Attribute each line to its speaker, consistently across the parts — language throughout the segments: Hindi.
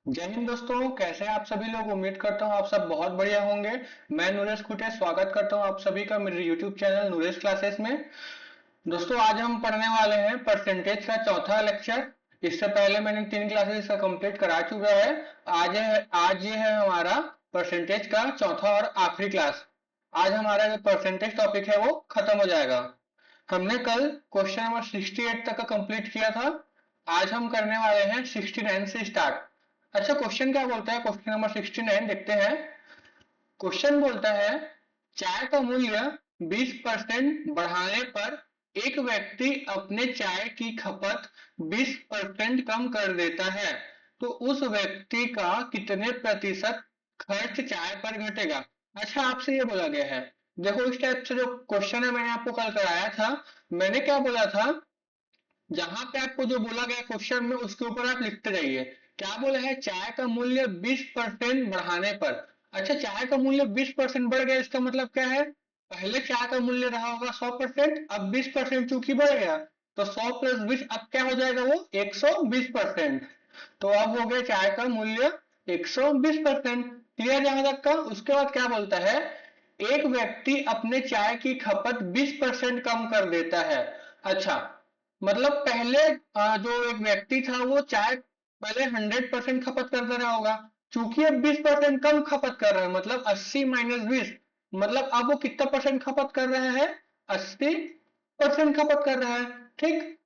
Speaker 1: जय हिंद दोस्तों, कैसे हैं आप सभी लोग। उम्मीद करता हूँ आप सब बहुत बढ़िया होंगे। मैं नूरेश खुटे स्वागत करता हूँ आप सभी का मेरे यूट्यूब चैनल नूरेश क्लासेस में। दोस्तों आज हम पढ़ने वाले हैं परसेंटेज का चौथा लेक्चर। इससे पहले मैंने 3 क्लासेस इसका कंप्लीट करा चुका है। आज ये है हमारा परसेंटेज का चौथा और आखिरी क्लास। आज हमारा जो परसेंटेज टॉपिक है वो खत्म हो जाएगा। हमने कल क्वेश्चन नंबर 68 तक का कंप्लीट किया था। आज हम करने वाले हैं 69 से स्टार्ट। अच्छा, क्वेश्चन क्या बोलता है, क्वेश्चन नंबर 69 देखते हैं। क्वेश्चन बोलता है चाय का मूल्य 20% बढ़ाने पर एक व्यक्ति अपने चाय की खपत 20% कम कर देता है, तो उस व्यक्ति का कितने प्रतिशत खर्च चाय पर घटेगा। अच्छा, आपसे ये बोला गया है, देखो इस टाइप से जो क्वेश्चन है मैंने आपको कल कराया था। मैंने क्या बोला था, जहां पे आपको जो बोला गया क्वेश्चन में उसके ऊपर आप लिखते जाइए। क्या बोला है, चाय का मूल्य 20% बढ़ाने पर। अच्छा, चाय का मूल्य 20% बढ़ गया, इसका मतलब क्या है, पहले चाय का मूल्य रहा होगा 100%, अब 20% चूंकि बढ़ गया तो 100 प्लस 20 अब क्या हो जाएगा, वो 120%। तो अब हो गया चाय का मूल्य 120%। क्लियर यहाँ तक का। उसके बाद क्या बोलता है, एक व्यक्ति अपने चाय की खपत 20% कम कर देता है। अच्छा, मतलब पहले जो एक व्यक्ति था वो चाय पहले 100% खपत करता रहा होगा, चूंकि अब 20% कम खपत कर रहा है, मतलब 80 माइनस 20, मतलब अब वो कितना परसेंट खपत कर रहा है, 80% खपत कर रहा है। ठीक,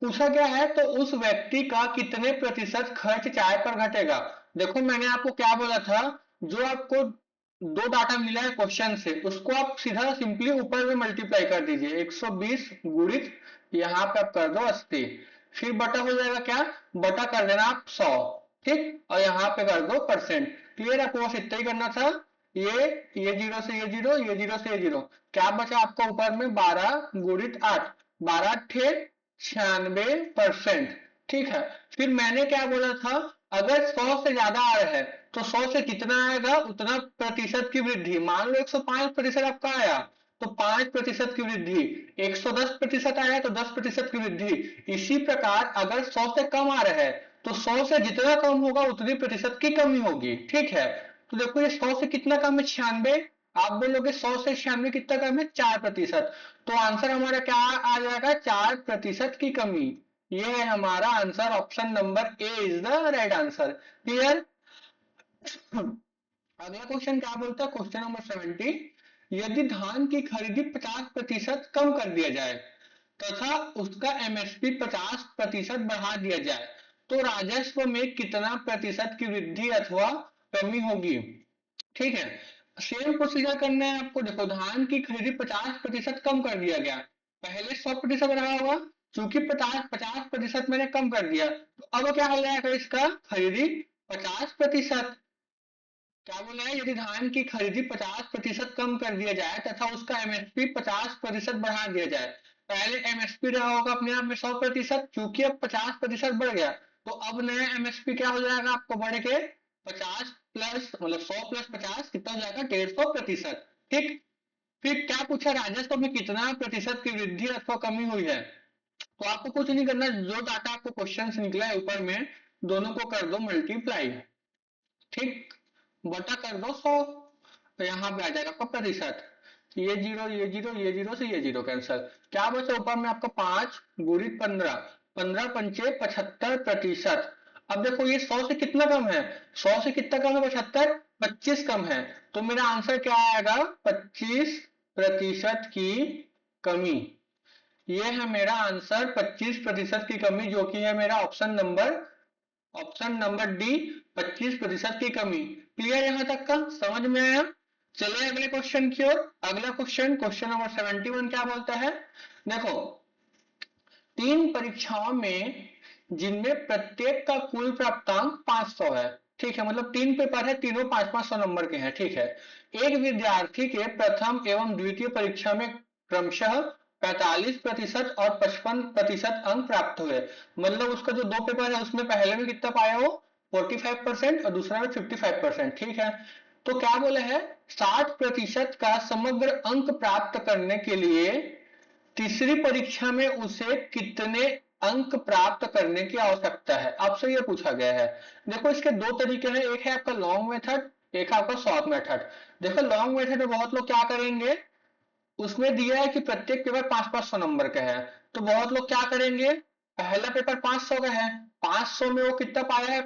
Speaker 1: पूछा गया है तो उस व्यक्ति का कितने प्रतिशत खर्च चाय पर घटेगा। देखो मैंने आपको क्या बोला था, जो आपको दो डाटा मिला है क्वेश्चन से उसको आप सीधा सिंपली ऊपर में मल्टीप्लाई कर दीजिए, 120 गुणित यहाँ पे आप कर दो 80, फिर बटा हो जाएगा क्या, बटा कर देना आप 100। ठीक, और यहाँ पे कर दो परसेंट। क्लियर, आपको बस इतना ही करना था। ये जीरो से ये जीरो, ये जीरो से ये जीरो, क्या बचा आपका ऊपर में 12 गुणित 8, 12 ठे 96%। ठीक है, फिर मैंने क्या बोला था, अगर 100 से ज्यादा आ रहा है तो 100 से कितना आएगा उतना प्रतिशत की वृद्धि। मान लो 105% आपका आया तो 5% की वृद्धि, 110% आया तो 10% की वृद्धि। इसी प्रकार अगर 100 से कम आ रहा है तो 100 से जितना कम होगा उतनी प्रतिशत की कमी होगी। ठीक है, तो देखो ये 100 से कितना कम है, 96। आप बोलोगे 100 से 96 कितना कम है, 4%। तो आंसर हमारा क्या आ जाएगा, 4% की कमी। ये है हमारा answer, option number A is the right answer. Clear. अगला क्वेश्चन क्या बोलता है, क्वेश्चन नंबर 70। यदि धान की खरीदी 50% कम कर दिया जाए तथा उसका एमएसपी 50% बढ़ा दिया जाए तो राजस्व में कितना प्रतिशत की वृद्धि अथवा कमी होगी। ठीक है, सेम प्रोसीजर करना है आपको। देखो धान की खरीदी 50% कम कर दिया गया, पहले 100% रहा होगा, चूंकि 50% मैंने कम कर दिया तो अब क्या हो जाएगा, इसका खरीदी 50%। क्या बोला है, यदि धान की खरीदी 50% कम कर दिया जाए तथा उसका एमएसपी 50% बढ़ा दिया जाए। पहले एमएसपी रहा होगा अपने आप में 100%, चूंकि अब 50% बढ़ गया तो अब नया एमएसपी क्या हो जाएगा आपको, बढ़ के 50 प्लस मतलब 100 प्लस 50 कितना हो जाएगा, 150%। ठीक, फिर क्या पूछा, राजस्व में कितना प्रतिशत की वृद्धि अथवा कमी हुई है। तो आपको कुछ नहीं करना, जो डाटा आपको क्वेश्चन से निकला है ऊपर में दोनों को कर दो मल्टीप्लाई। ठीक, बटा कर दो 100, तो यहाँ पे आ जाएगा आपका प्रतिशत। ये जीरो ये जीरो ये जीरो से ये जीरो कैंसल, क्या बचा ऊपर में आपका 5 गुणित 15, 15 पंचे 75%। अब देखो ये 100 से कितना कम है, 100 से कितना कम है, 75, 25 कम है। तो मेरा आंसर क्या आएगा, 25% की कमी। ये है मेरा आंसर, 25% की कमी, जो कि है मेरा ऑप्शन नंबर डी, 25% की कमी। क्लियर यहाँ तक का, समझ में आया। चलिए अगले क्वेश्चन की ओर। अगला क्वेश्चन, क्वेश्चन नंबर 71 क्या बोलता है, देखो 3 परीक्षाओं में जिनमें प्रत्येक का कुल प्राप्तांक 500 है। ठीक है, मतलब 3 पेपर है, तीनों 500-500 नंबर के हैं। ठीक है, एक विद्यार्थी के प्रथम एवं द्वितीय परीक्षा में क्रमशः 45% और 55% अंक प्राप्त हुए। मतलब उसका जो 2 पेपर है उसमें पहले में कितना पाया हो, 45% और दूसरा में 55%। ठीक है, तो क्या बोले है, 60% का समग्र अंक प्राप्त करने के लिए तीसरी परीक्षा में उसे कितने अंक प्राप्त करने की आवश्यकता है, आपसे ये पूछा गया है। देखो इसके दो तरीके हैं, एक है आपका लॉन्ग मेथड, एक है आपका शॉर्ट मेथड। देखो लॉन्ग मेथड में बहुत लोग क्या करेंगे, उसमें दिया है कि प्रत्येक पेपर 500-500 नंबर का है, तो बहुत लोग क्या करेंगे, पहला पेपर 500 का है, 500 में वो कितना पाया है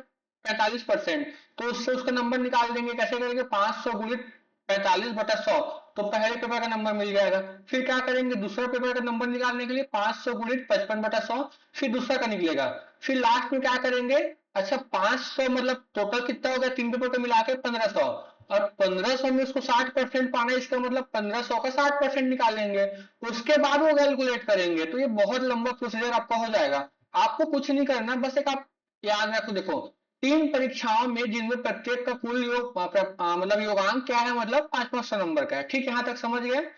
Speaker 1: 45%, तो उससे उसका नंबर निकाल देंगे। कैसे करेंगे, 500 गुणित 45/100, तो पहले पेपर का नंबर मिल जाएगा। फिर क्या करेंगे, दूसरा पेपर का नंबर निकालने के लिए 500 गुणित 55/100, फिर दूसरा का निकलेगा। फिर लास्ट में क्या करेंगे, अच्छा 500 मतलब टोटल कितना हो गया, तीन पेपर को मिला के 1500, और 1500 में उसको 60% पाना है, इसका मतलब 1500 का 60% निकालेंगे, उसके बाद वो कैलकुलेट करेंगे। तो ये बहुत लंबा प्रोसीजर आपका हो जाएगा। आपको कुछ नहीं करना, बस एक आप याद रखो, देखो तीन परीक्षाओं में जिनमें प्रत्येक का कुल योग मतलब योगांक क्या है, मतलब 500-500 नंबर का है। ठीक, यहाँ तक समझ गए।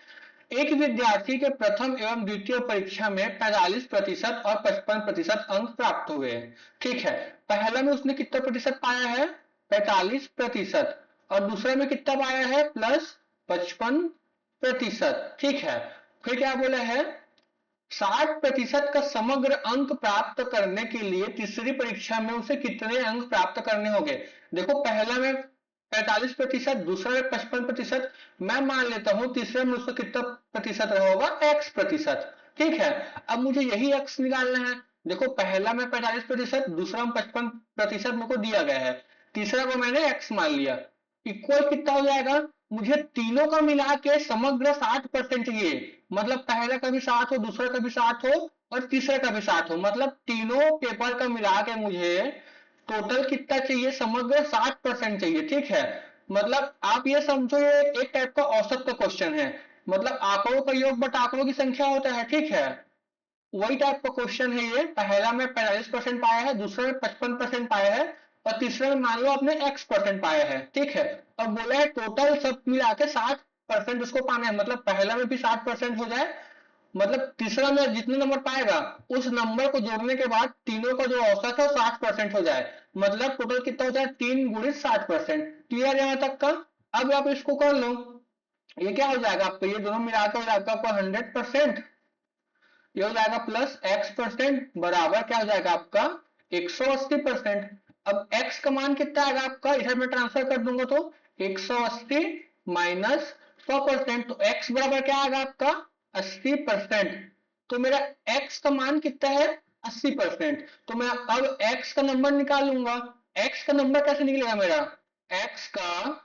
Speaker 1: एक विद्यार्थी के प्रथम एवं द्वितीय परीक्षा में 45% और 55% अंक प्राप्त हुए। ठीक है, पहला में उसने कितना प्रतिशत पाया है, 45%, और दूसरा में कितना पाया है, +55%। ठीक है, फिर क्या बोला है, 60% का समग्र अंक प्राप्त करने के लिए तीसरी परीक्षा में उसे कितने अंक प्राप्त करने होंगे। देखो पहला में 45%, दूसरा में 55%, मैं मान लेता हूं तीसरे में उसका कितना प्रतिशत रहा होगा, x%। ठीक है, अब मुझे यही x निकालना है। देखो पहला में 45%, दूसरा में 55% मेरे को दिया गया है, तीसरा को मैंने x मान लिया, इक्वल कितना हो जाएगा, मुझे तीनों का मिला के समग्र 60% चाहिए। मतलब पहला का भी 60 हो, दूसरा का भी 60 हो, और तीसरे का भी 60 हो, मतलब तीनों पेपर का मिला के मुझे टोटल कितना चाहिए, समग्र 60% चाहिए। ठीक है, मतलब आप ये समझो ये एक टाइप का औसत का क्वेश्चन है, मतलब आंकड़ों का योग बट आंकड़ों की संख्या होता है। ठीक है, वही टाइप का क्वेश्चन है ये। पहला में 45% पाया है, दूसरे में 55% पाया है, और तीसरे में मान लो आपने x% पाया है। ठीक है, और बोला है टोटल सब मिला के 60% उसको पाना है, मतलब पहला में भी 60% हो जाए, मतलब तीसरा में जितने नंबर पाएगा उस नंबर को जोड़ने के बाद तीनों का जो औसत है 60% हो जाए, मतलब टोटल कितना हो जाए, 3 गुणित 60%। क्लियर यहाँ तक का। अब आप इसको कर लो, ये क्या हो जाएगा आपको, ये दोनों मिलाकर हो जाएगा आपका 100%, ये हो जाएगा +x% बराबर क्या हो जाएगा आपका 180%। अब x का मान कितना आएगा आपका, इधर मैं ट्रांसफर कर दूंगा तो 180 माइनस 100%, तो x बराबर क्या आएगा आपका 80%। तो मेरा x का मान कितना है 80%, तो मैं अब x का नंबर निकालूंगा। x का नंबर कैसे निकलेगा मेरा, x का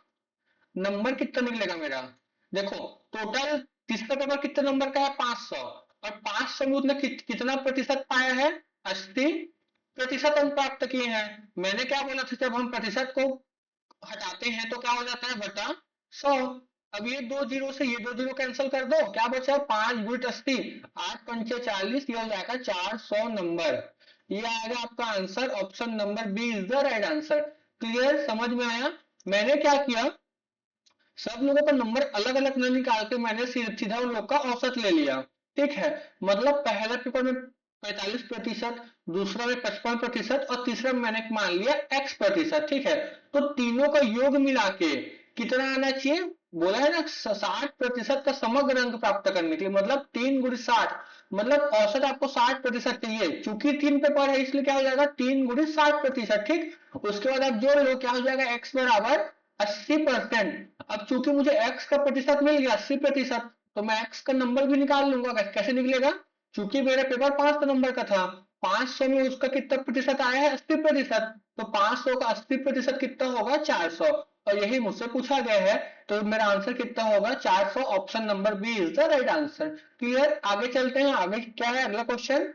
Speaker 1: नंबर कितना निकलेगा मेरा, देखो टोटल तीसरा पेपर कितने नंबर का है 500, और 500 में उसने कितना प्रतिशत पाया है, 80% अंक प्राप्त किए हैं। मैंने क्या बोला था, जब हम प्रतिशत को हटाते हैं तो क्या हो जाता है, बटा 100। अब ये दो जीरो से ये दो जीरो कैंसिल कर दो, क्या बचा 5 गुणित 80, 8×5 = 40, ये हो जाएगा 400 नंबर। ये आएगा आपका answer, option number B is the right answer. Clear, समझ में आया। मैंने क्या किया, सब लोगों का नंबर अलग अलग न निकाल के मैंने सीधा उन लोग का औसत ले लिया। ठीक है, मतलब पहला पेपर में 45%, दूसरा में 55%, और तीसरा में मैंने मान लिया x%। ठीक है, तो तीनों का योग मिला के कितना आना चाहिए, बोला है ना 60% का समग्र अंक प्राप्त करने के लिए, मतलब 3 गुणित 60, मतलब औसत आपको 60% चाहिए। चूंकि तीन पेपर है इसलिए क्या हो जाएगा 3 गुणित 60%। ठीक, उसके बाद आप जोड़ लो, क्या हो जाएगा x बराबर 80%। अब चूंकि मुझे x का प्रतिशत मिल गया 80%, तो मैं x का नंबर भी निकाल लूंगा। कैसे निकलेगा, चूंकि मेरा पेपर 500 नंबर का था, 500 में उसका कितना प्रतिशत आया है 80%, तो 500 का 80% कितना होगा 400, और यही मुझसे पूछा गया है, तो मेरा आंसर कितना होगा 400। Option number B is the right answer. Clear, आगे चलते हैं, आगे क्या है अगला क्वेश्चन।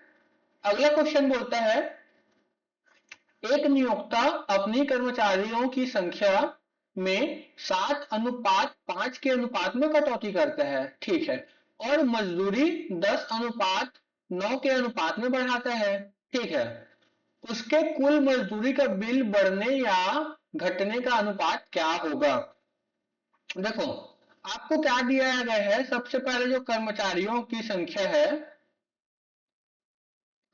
Speaker 1: अगला क्वेश्चन बोलता है, एक नियोक्ता अपनी कर्मचारियों की संख्या में 7:5 के अनुपात में कटौती करता है। ठीक है, और मजदूरी 10:9 के अनुपात में बढ़ाता है। ठीक है, उसके कुल मजदूरी का बिल बढ़ने या घटने का अनुपात क्या होगा। देखो आपको क्या दिया गया है, सबसे पहले जो कर्मचारियों की संख्या है,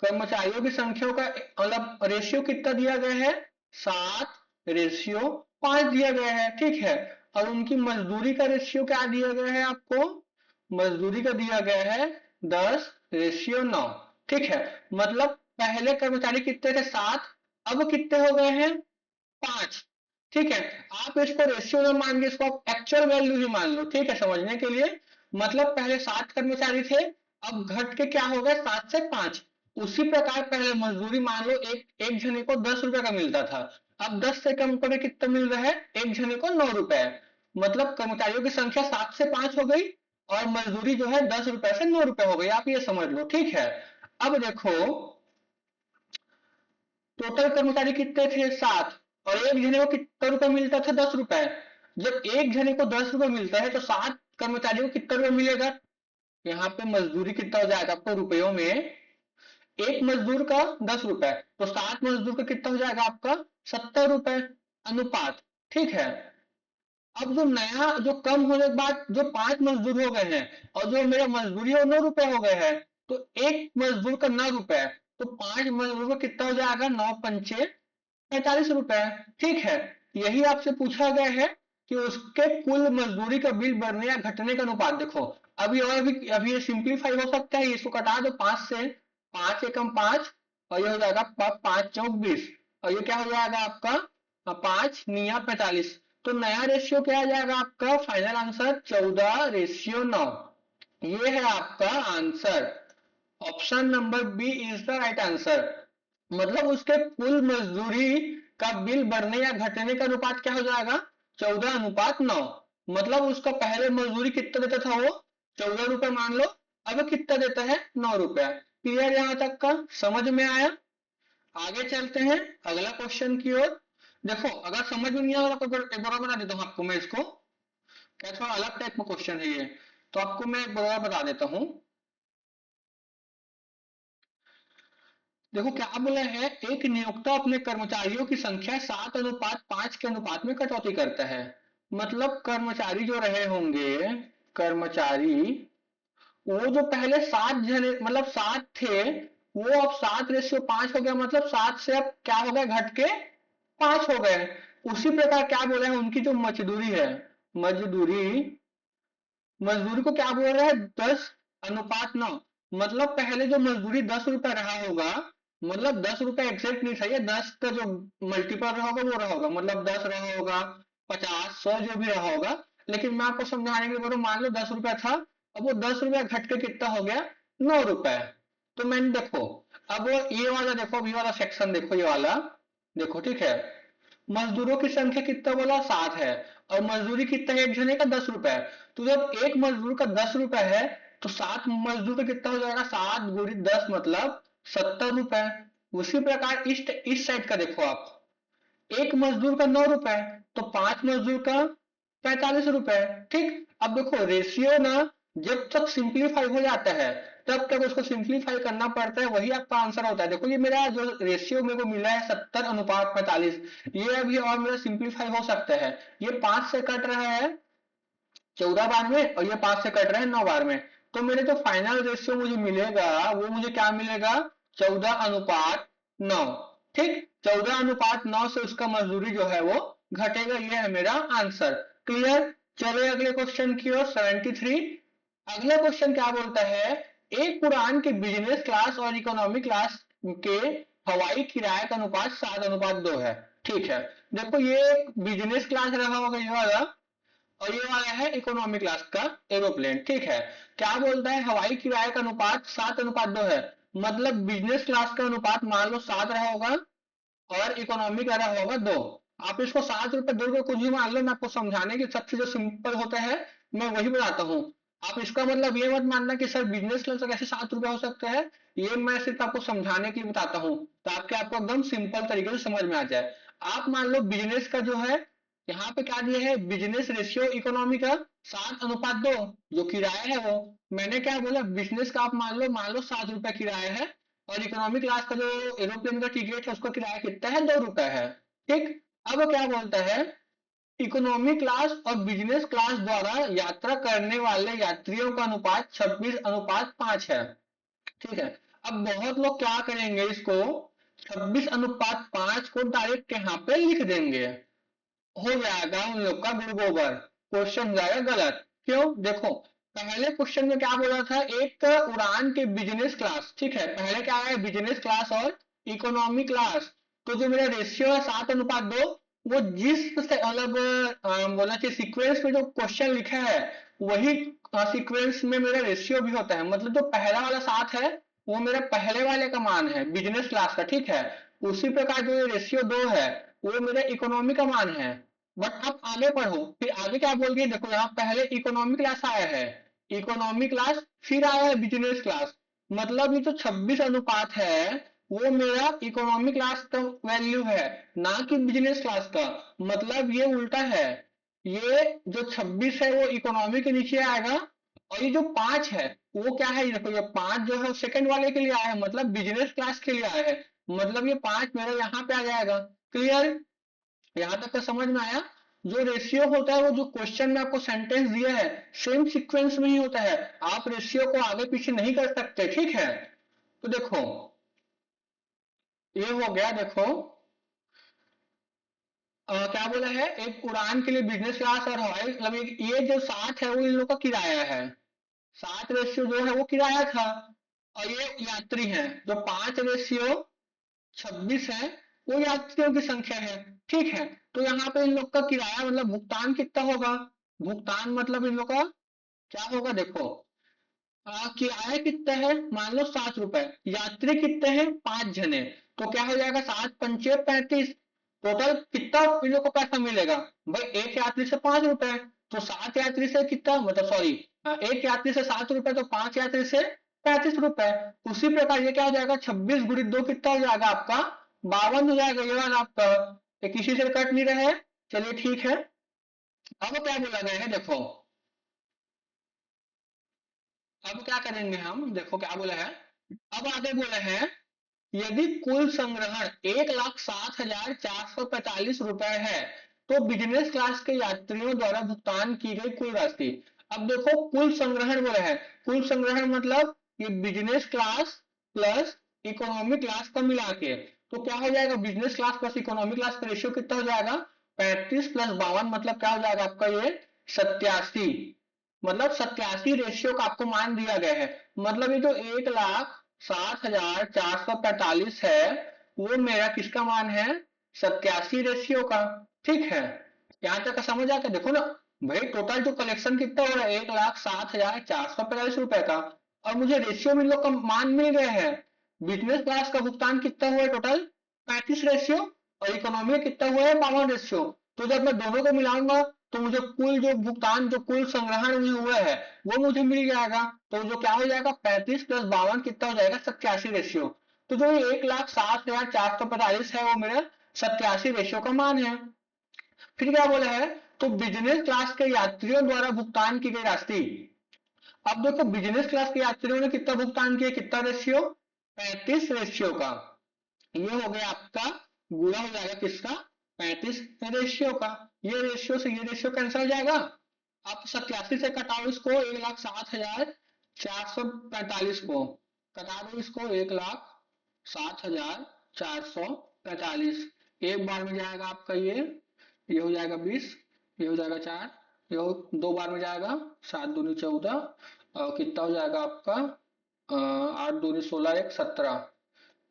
Speaker 1: कर्मचारियों की संख्या का मतलब रेशियो कितना दिया गया है, 7:5 दिया गया है। ठीक है, और उनकी मजदूरी का रेशियो क्या दिया गया है आपको, मजदूरी का दिया गया है 10:9। ठीक है, मतलब पहले कर्मचारी कितने थे 7, अब कितने हो गए हैं 5। ठीक है, आप इसको रेशियो में मान के इसको आप एक्चुअल वैल्यू ही मान लो, ठीक है समझने के लिए। मतलब पहले 7 कर्मचारी थे, अब घट के क्या हो गए 7 से 5। उसी प्रकार पहले मजदूरी मान लो एक एक जने को 10 रुपए का मिलता था, अब 10 से कम करके कितना मिल रहा है एक जने को 9 रुपए। मतलब कर्मचारियों की संख्या 7 से 5 हो गई और मजदूरी जो है 10 रुपए से 9 रुपए हो गई, आप ये समझ लो, ठीक है। अब देखो टोटल कर्मचारी कितने थे 7 और एक जने को कितना रुपए मिलता था 10 रुपए। जब एक जने को 10 रुपए मिलता है तो 7 कर्मचारियों को कितना रुपए मिलेगा। यहाँ पे मजदूरी कितना हो जाएगा आपको रुपयों में, एक मजदूर का 10 रुपए तो 7 मजदूर का कितना हो जाएगा आपका 70 रुपए अनुपात, ठीक है। अब जो नया जो कम होने के बाद जो 5 मजदूर हो गए हैं और जो मेरा मजदूरी है 9 रुपए हो गए हैं, तो एक मजदूर का 9 रुपए, तो 5 मजदूर का कितना हो जाएगा 9 पंचे 45 रुपए, ठीक है। यही आपसे पूछा गया है कि उसके कुल मजदूरी का बिल बढ़ने या घटने का अनुपात देखो। अभी और भी अभी ये सिंप्लीफाई हो सकता है, इसको कटा दो 5 से, 5 एकम 5 और ये हो जाएगा 5 चौक 20 और ये क्या हो जाएगा आपका 5 निया 45। तो नया रेशियो क्या आ जाएगा आपका फाइनल आंसर 14:9। ये है आपका answer, option number B is the right answer. मतलब उसके कुल मजदूरी का बिल बढ़ने या घटने का अनुपात क्या हो जाएगा 14:9। मतलब उसका पहले मजदूरी कितना देता था वो 14 रुपए मान लो, अब कितना देता है 9 रुपए। क्लियर यहां तक का समझ में आया। आगे चलते हैं अगला क्वेश्चन की ओर। देखो अगर समझ में नहीं आया तो एक बार बता देता हूँ आपको मैं इसको, क्या थोड़ा अलग टाइप का क्वेश्चन है ये, तो आपको मैं एक बार बता देता हूँ। देखो क्या बोला है, एक नियोक्ता अपने कर्मचारियों की संख्या 7:5 के अनुपात में कटौती करता है। मतलब कर्मचारी जो रहे होंगे, कर्मचारी वो जो पहले 7 जने मतलब 7 थे, वो अब 7:5 हो गया, मतलब 7 से अब क्या हो गया घट के 5 हो गए। उसी प्रकार क्या बोला है उनकी जो मजदूरी है, मजदूरी मजदूरी को क्या बोल रहा है 10:9। मतलब पहले जो मजदूरी 10 रुपए रहा होगा, मतलब 10 रुपए एग्जैक्ट नहीं चाहिए, 10 का जो मल्टीपल रहा होगा वो रहा होगा, मतलब 10 रहा होगा 50 100 जो भी रहा होगा। लेकिन मैं आपको समझाने के लिए बोलूं, मान लो 10 रुपए था, अब वो 10 रुपए घट के कितना हो गया 9 रुपए। तो मैंने देखो अब ये वाला देखो, ये वाला सेक्शन देखो, ये वाला देखो, ठीक है। मजदूरों की संख्या कितना बोला 7 है और मजदूरी कितना है एक जने का 10 रुपए। तो जब एक मजदूर का 10 रुपए है तो 7 मजदूर का कितना हो जाएगा 7 गुणित 10 मतलब 70 रुपए। उसी प्रकार इस साइड का देखो आप, एक मजदूर का 9 रुपए तो 5 मजदूर का 45 रुपए। ठीक, अब देखो रेशियो ना जब तक सिंप्लीफाई हो जाता है तब तक उसको सिंप्लीफाई करना पड़ता है, वही आपका आंसर होता है। देखो ये मेरा जो रेशियो मेरे को मिला है 70:45, ये अभी और मेरा सिंप्लीफाई हो सकता है। ये 5 से कट रहा है 14 बार में और ये 5 से कट रहा है 9 बार में, तो मेरे जो फाइनल रेशियो मुझे मिलेगा वो मुझे क्या मिलेगा 14:9। ठीक, 14:9 से उसका मजदूरी जो है वो घटेगा, ये है मेरा आंसर। क्लियर। चलो अगले क्वेश्चन की ओर 73। अगला क्वेश्चन क्या बोलता है, एक उड़ान के बिजनेस क्लास और इकोनॉमी क्लास के हवाई किराए का अनुपात 7:2 है। ठीक है, देखो ये बिजनेस क्लास रहा होगा ये वाला और ये वाला है इकोनॉमी क्लास का एरोप्लेन, ठीक है। क्या बोलता है हवाई किराए का अनुपात 7:2 है। मतलब बिजनेस क्लास का अनुपात मान लो 7 रहा होगा और इकोनॉमी का रहा होगा 2। आप इसको 7 रुपए 2 रुपए कुछ भी मान लो, मैं आपको समझाने की सबसे जो सिंपल होता है मैं वही बताता हूँ। आप इसका मतलब ये मत मानना कि सर बिजनेस क्लास का कैसे 7 रुपए हो सकता है, ये मैं सिर्फ आपको समझाने के लिए बताता हूँ ताकि आपको एकदम सिंपल तरीके से समझ में आ जाए। आप मान लो बिजनेस का जो है यहाँ पे क्या दिया है बिजनेस रेशियो इकोनॉमी का 7:2, जो किराया है वो मैंने क्या बोला बिजनेस का आप मान लो 7 रुपए किराया है और इकोनॉमी क्लास का जो एरोप्लेन का टिकट है उसका किराया कितना है 2 रुपए है। ठीक, अब क्या बोलता है इकोनॉमी क्लास और बिजनेस क्लास द्वारा यात्रा करने वाले यात्रियों का अनुपात 26:5 है। ठीक है, अब बहुत लोग क्या करेंगे इसको 26:5 को डायरेक्ट यहाँ पे लिख देंगे, हो जाएगा उन लोग का गुड़ गोबर, क्वेश्चन जाएगा गलत। क्यों, देखो पहले क्वेश्चन में क्या बोला था, एक उड़ान के बिजनेस क्लास, ठीक है, पहले क्या है बिजनेस क्लास और इकोनॉमी क्लास। तो जो मेरा रेशियो है 7:2, वो जिस मतलब बोलना चाहिए सीक्वेंस में जो क्वेश्चन लिखा है वही सीक्वेंस में मेरा रेशियो भी होता है। मतलब जो पहला वाला 7 है वो मेरा पहले वाले का मान है बिजनेस क्लास का, ठीक है। उसी प्रकार जो ये रेशियो 2 है वो मेरा इकोनॉमी का मान है। बट आप आगे पढ़ो, फिर आगे क्या बोल रही है देखो, यहाँ पहले इकोनॉमी क्लास आया है, इकोनॉमी क्लास, फिर आया है बिजनेस क्लास। मतलब ये जो 26 अनुपात है वो मेरा इकोनॉमी क्लास का वैल्यू है, ना कि बिजनेस क्लास का। मतलब ये उल्टा है, ये जो 26 है वो इकोनॉमी के नीचे आएगा, और ये जो 5 है वो क्या है, ये देखो ये 5 जो है सेकंड वाले के लिए आया है, मतलब बिजनेस क्लास के लिए आया है। मतलब ये 5 मेरा यहाँ पे आ जाएगा। क्लियर? यहाँ तक का समझ में आया? जो रेशियो होता है वो जो क्वेश्चन में आपको सेंटेंस दिया है सेम सीक्वेंस में ही होता है, आप रेशियो को आगे पीछे नहीं कर सकते, ठीक है। तो देखो ये हो गया, देखो क्या बोला है, एक उड़ान के लिए बिजनेस क्लास और हवाई मतलब ये जो 7 है वो इन लोग का किराया है, 7 रेशियो जो है वो किराया था। और ये यात्री है, जो 5:26 है वो यात्रियों की संख्या है, ठीक है। तो यहाँ पे इन लोग का किराया मतलब भुगतान कितना होगा, भुगतान मतलब इन लोग का क्या होगा देखो, किराया कितना है, मान लो 7 रुपए, यात्री कितने हैं 5 जने, तो क्या हो जाएगा 7 पंचे 35, टोटल कितना इन लोग को पैसा मिलेगा भाई, एक यात्री से 5 रुपए, तो 7 यात्री से कितना मतलब सॉरी, एक यात्री से 7 रुपए, तो 5 यात्री से 35 रुपए। उसी प्रकार ये क्या हो जाएगा, 26 × 2 कितना हो जाएगा आपका, 52 हो जाएगा ये वाला आपका। ये किसी से कट नहीं रहा है, चलिए ठीक है। अब क्या बोला गया है देखो, अब क्या करेंगे हम, देखो क्या बोला है, अब आगे बोला है, यदि कुल संग्रहण 1,07,445 रुपए है तो बिजनेस क्लास के यात्रियों द्वारा भुगतान की गई कुल राशि। अब देखो कुल संग्रहण बोला है, कुल संग्रहण मतलब ये business class plus economy class का मिला के, तो क्या हो जाएगा, business class plus economy class का रेशियो कितना हो जाएगा, 35 + 52, मतलब क्या हो जाएगा आपका ये 87। मतलब 87 रेशियो का आपको मान दिया गया है। मतलब ये जो 1,07,445 है वो मेरा किसका मान है, 87 रेशियो का, ठीक है। यहां तक का समझ आता, देखो ना भाई, टोटल जो कलेक्शन कितना हो रहा है 1,07,445 रुपए का, और मुझे रेशियो में इन लोग का मान मिल गया है। बिजनेस क्लास का भुगतान कितना हुआ है टोटल, 35 रेशियो, और इकोनॉमी में कितना हुआ है 52 रेशियो। तो जब मैं दोनों को मिलाऊंगा तो मुझे कुल जो भुगतान जो कुल संग्रहण में हुआ है वो मुझे मिल जाएगा। तो जो क्या हो जाएगा, 35 + 52 कितना हो जाएगा, 87 रेशियो। तो जो 1,07,445 है वो मेरा 87 रेशियो का मान है। फिर क्या बोला है, तो बिजनेस क्लास के यात्रियों द्वारा भुगतान की गई राशि। अब देखो बिजनेस क्लास के यात्रियों ने कितना भुगतान किया, कितना रेशियो, 35 रेशियो का। ये हो गया आपका, गुणा हो जाएगा किसका, 35 रेशियो का। ये रेशियो से ये रेशियो कैंसिल हो जाएगा। आप 87 से कटाओ इसको, 1,07,445 को कटा दो, इसको 1,07,445 एक बार में जाएगा आपका, ये हो जाएगा 20, ये हो जाएगा 4, ये हो 2 बार में जाएगा, 7 दूनी 14, और कितना हो जाएगा आपका, 8 दूनी 16, 1 17,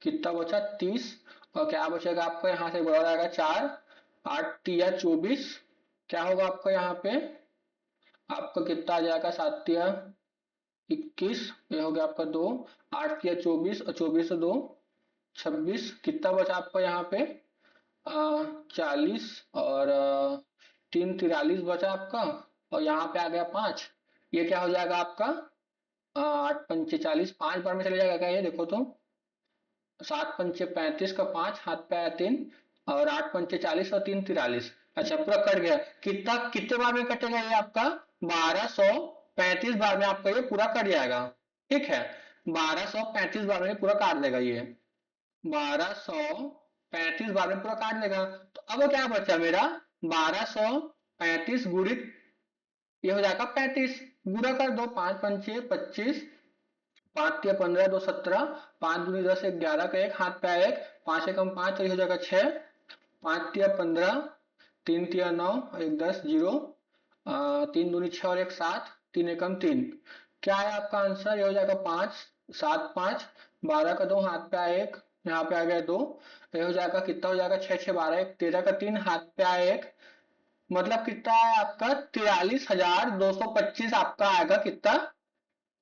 Speaker 1: कितना बचा 30, और क्या बचेगा आपका यहाँ से बढ़ जाएगा 4, 8 × 24, क्या होगा आपका यहाँ पे, आपका कितना आ जाएगा, 7 × 21, ये हो गया आपका 2, 8 × 24, और 24 से 2 26, कितना बचा आपका यहाँ पे 40, और 3 43 बचा आपका, और यहाँ पे आ गया 5, ये क्या हो जाएगा आपका 8 × 5 = 40, 5 बार में चले जाएगा क्या, ये देखो तो 7 × 5 = 35 का 5 हाथ पे आया 3, और 8 × 5 = 40 और 3 × 43। अच्छा पूरा कट गया, कितना कितने बार में कटेगा ये आपका, 1235 बार में आपका ये पूरा कट जाएगा, ठीक है। 1235 बार में पूरा काट देगा ये, 1235 बार में पूरा काट देगा। तो अब क्या बचा मेरा, 1235 गुणित ये हो जाएगा 35, गुणा कर दो, 5 × 5 = 25, 5 × 15 2 17, 5 दूनी 10, 1 11 का 1 हाथ पे आया 1, 5 एकम 5, तो ये हो जाएगा 6, 5 × 15, 3 × 9, 1 10 0, 3 दूनी 6 और 1 7, 3 एकम 3, क्या है आपका आंसर? ये हो जाएगा 5, 7 5, 12 का 2 हाथ पे आया 1, यहाँ पे आ गया 2, ये हो जाएगा कितना हो जाएगा 6 6 12 1, 13 का 3 हाथ पे आया 1, मतलब कितना है आपका 43,225 आपका आएगा कितना?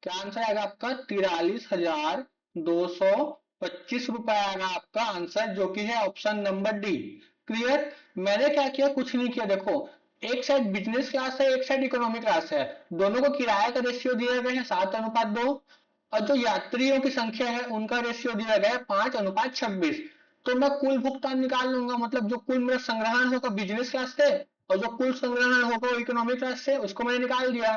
Speaker 1: क्या आंसर आएगा आपका? 43,225 रुपए आएगा आपका आंसर, जो कि है ऑप्शन नंबर डी। क्लियर? मैंने क्या किया? कुछ नहीं किया। देखो, एक साइड बिजनेस क्लास है, एक साइड इकोनॉमी क्लास है, दोनों को किराए का रेशियो दिया गया है 7:2, और जो यात्रियों की संख्या है उनका रेशियो दिया गया है 5:26। तो मैं कुल भुगतान निकाल लूंगा, मतलब जो कुल मेरा संग्रहण होगा बिजनेस क्लास से और जो कुल संग्रहण होगा इकोनॉमी क्लास से, उसको मैंने निकाल दिया।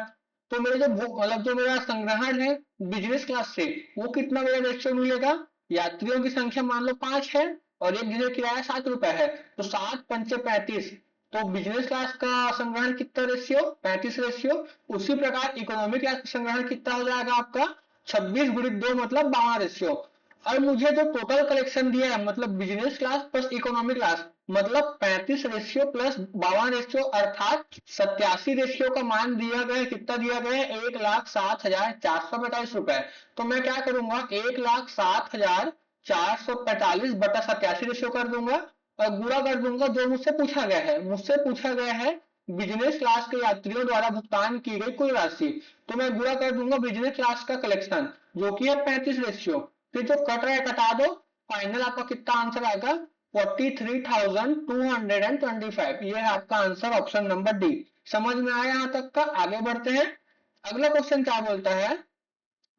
Speaker 1: तो मेरे जो मतलब जो मेरा संग्रहण है बिजनेस क्लास से, वो कितना मेरा रेशियो मिलेगा? यात्रियों की संख्या मान लो 5 है और एक दिन का किराया 7 रुपए है, तो 7 पंचे 35। तो बिजनेस क्लास का संग्रहण कितना रेशियो? 35 रेशियो। उसी प्रकार इकोनॉमी क्लास का संग्रहण कितना हो जाएगा आपका? 26 × 2 मतलब 52 रेशियो। और मुझे जो टोटल कलेक्शन दिया है, मतलब business class plus economy class, मतलब 35 रेशियो प्लस 52 रेशियो, अर्थात 87 रेशियो का मान दिया गया है। कितना दिया गया है? 1,07,445 रुपए। तो मैं क्या करूंगा? 1,07,445 बटा 87 रेशियो कर दूंगा और गुणा कर दूंगा जो मुझसे पूछा गया है। मुझसे पूछा गया है बिजनेस क्लास के यात्रियों द्वारा भुगतान की गई कुल राशि, तो मैं गुणा कर दूंगा बिजनेस क्लास का कलेक्शन, जो कि है 35 रेशियो। फिर जो कट रहा है कटा दो, फाइनल आपका कितना आंसर आएगा? 43,225। ये है आपका आंसर, ऑप्शन नंबर डी। समझ में आया यहां तक का? आगे बढ़ते हैं। अगला क्वेश्चन क्या बोलता है?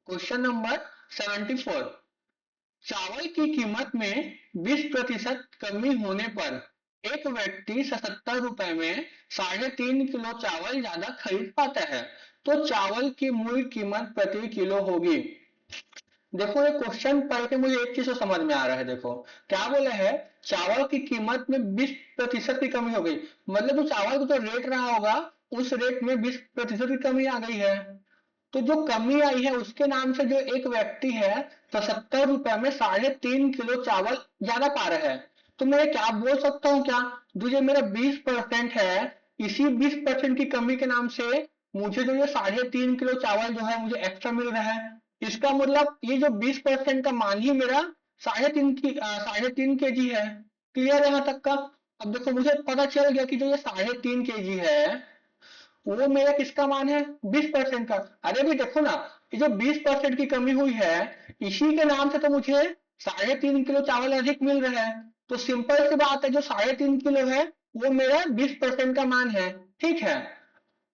Speaker 1: Question number 74। चावल की कीमत में 20% कमी होने पर एक व्यक्ति 77 रुपए में 3.5 किलो चावल ज्यादा खरीद पाता है, तो चावल की मूल कीमत प्रति किलो होगी। देखो, ये क्वेश्चन पढ़ के मुझे एक चीज तो समझ में आ रहा है। देखो क्या बोले है, चावल की कीमत में 20% की कमी हो गई, मतलब जो चावल का जो रेट रहा होगा उस रेट में 20% की कमी आ गई है। तो जो कमी आई है उसके नाम से जो एक व्यक्ति है 77 रुपए में 3.5 किलो चावल ज्यादा पा रहा है। तो मैं क्या बोल सकता हूँ? क्या जो ये मेरा 20% है, इसी 20% की कमी के नाम से मुझे जो ये 3.5 किलो चावल जो है मुझे एक्स्ट्रा मिल रहा है। इसका मतलब ये जो 20% का मान ही मेरा 3.5 केजी है। क्लियर यहाँ तक का? अब देखो, मुझे पता चल गया कि जो ये 3.5 केजी है वो मेरा किसका मान है? 20% का। अरे भी देखो ना, ये जो 20% की कमी हुई है, इसी के नाम से तो मुझे 3.5 किलो चावल अधिक मिल रहा है। तो सिंपल सी बात है, जो 3.5 किलो है वो मेरा 20% का मान है। ठीक है,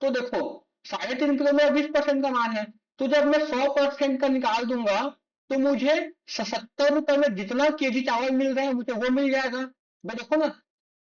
Speaker 1: तो देखो 3.5 किलो मेरा 20% का मान है, तो जब मैं 100% का निकाल दूंगा तो मुझे 77 रुपए में जितना केजी चावल मिल रहा है मुझे वो मिल जाएगा। भाई देखो ना,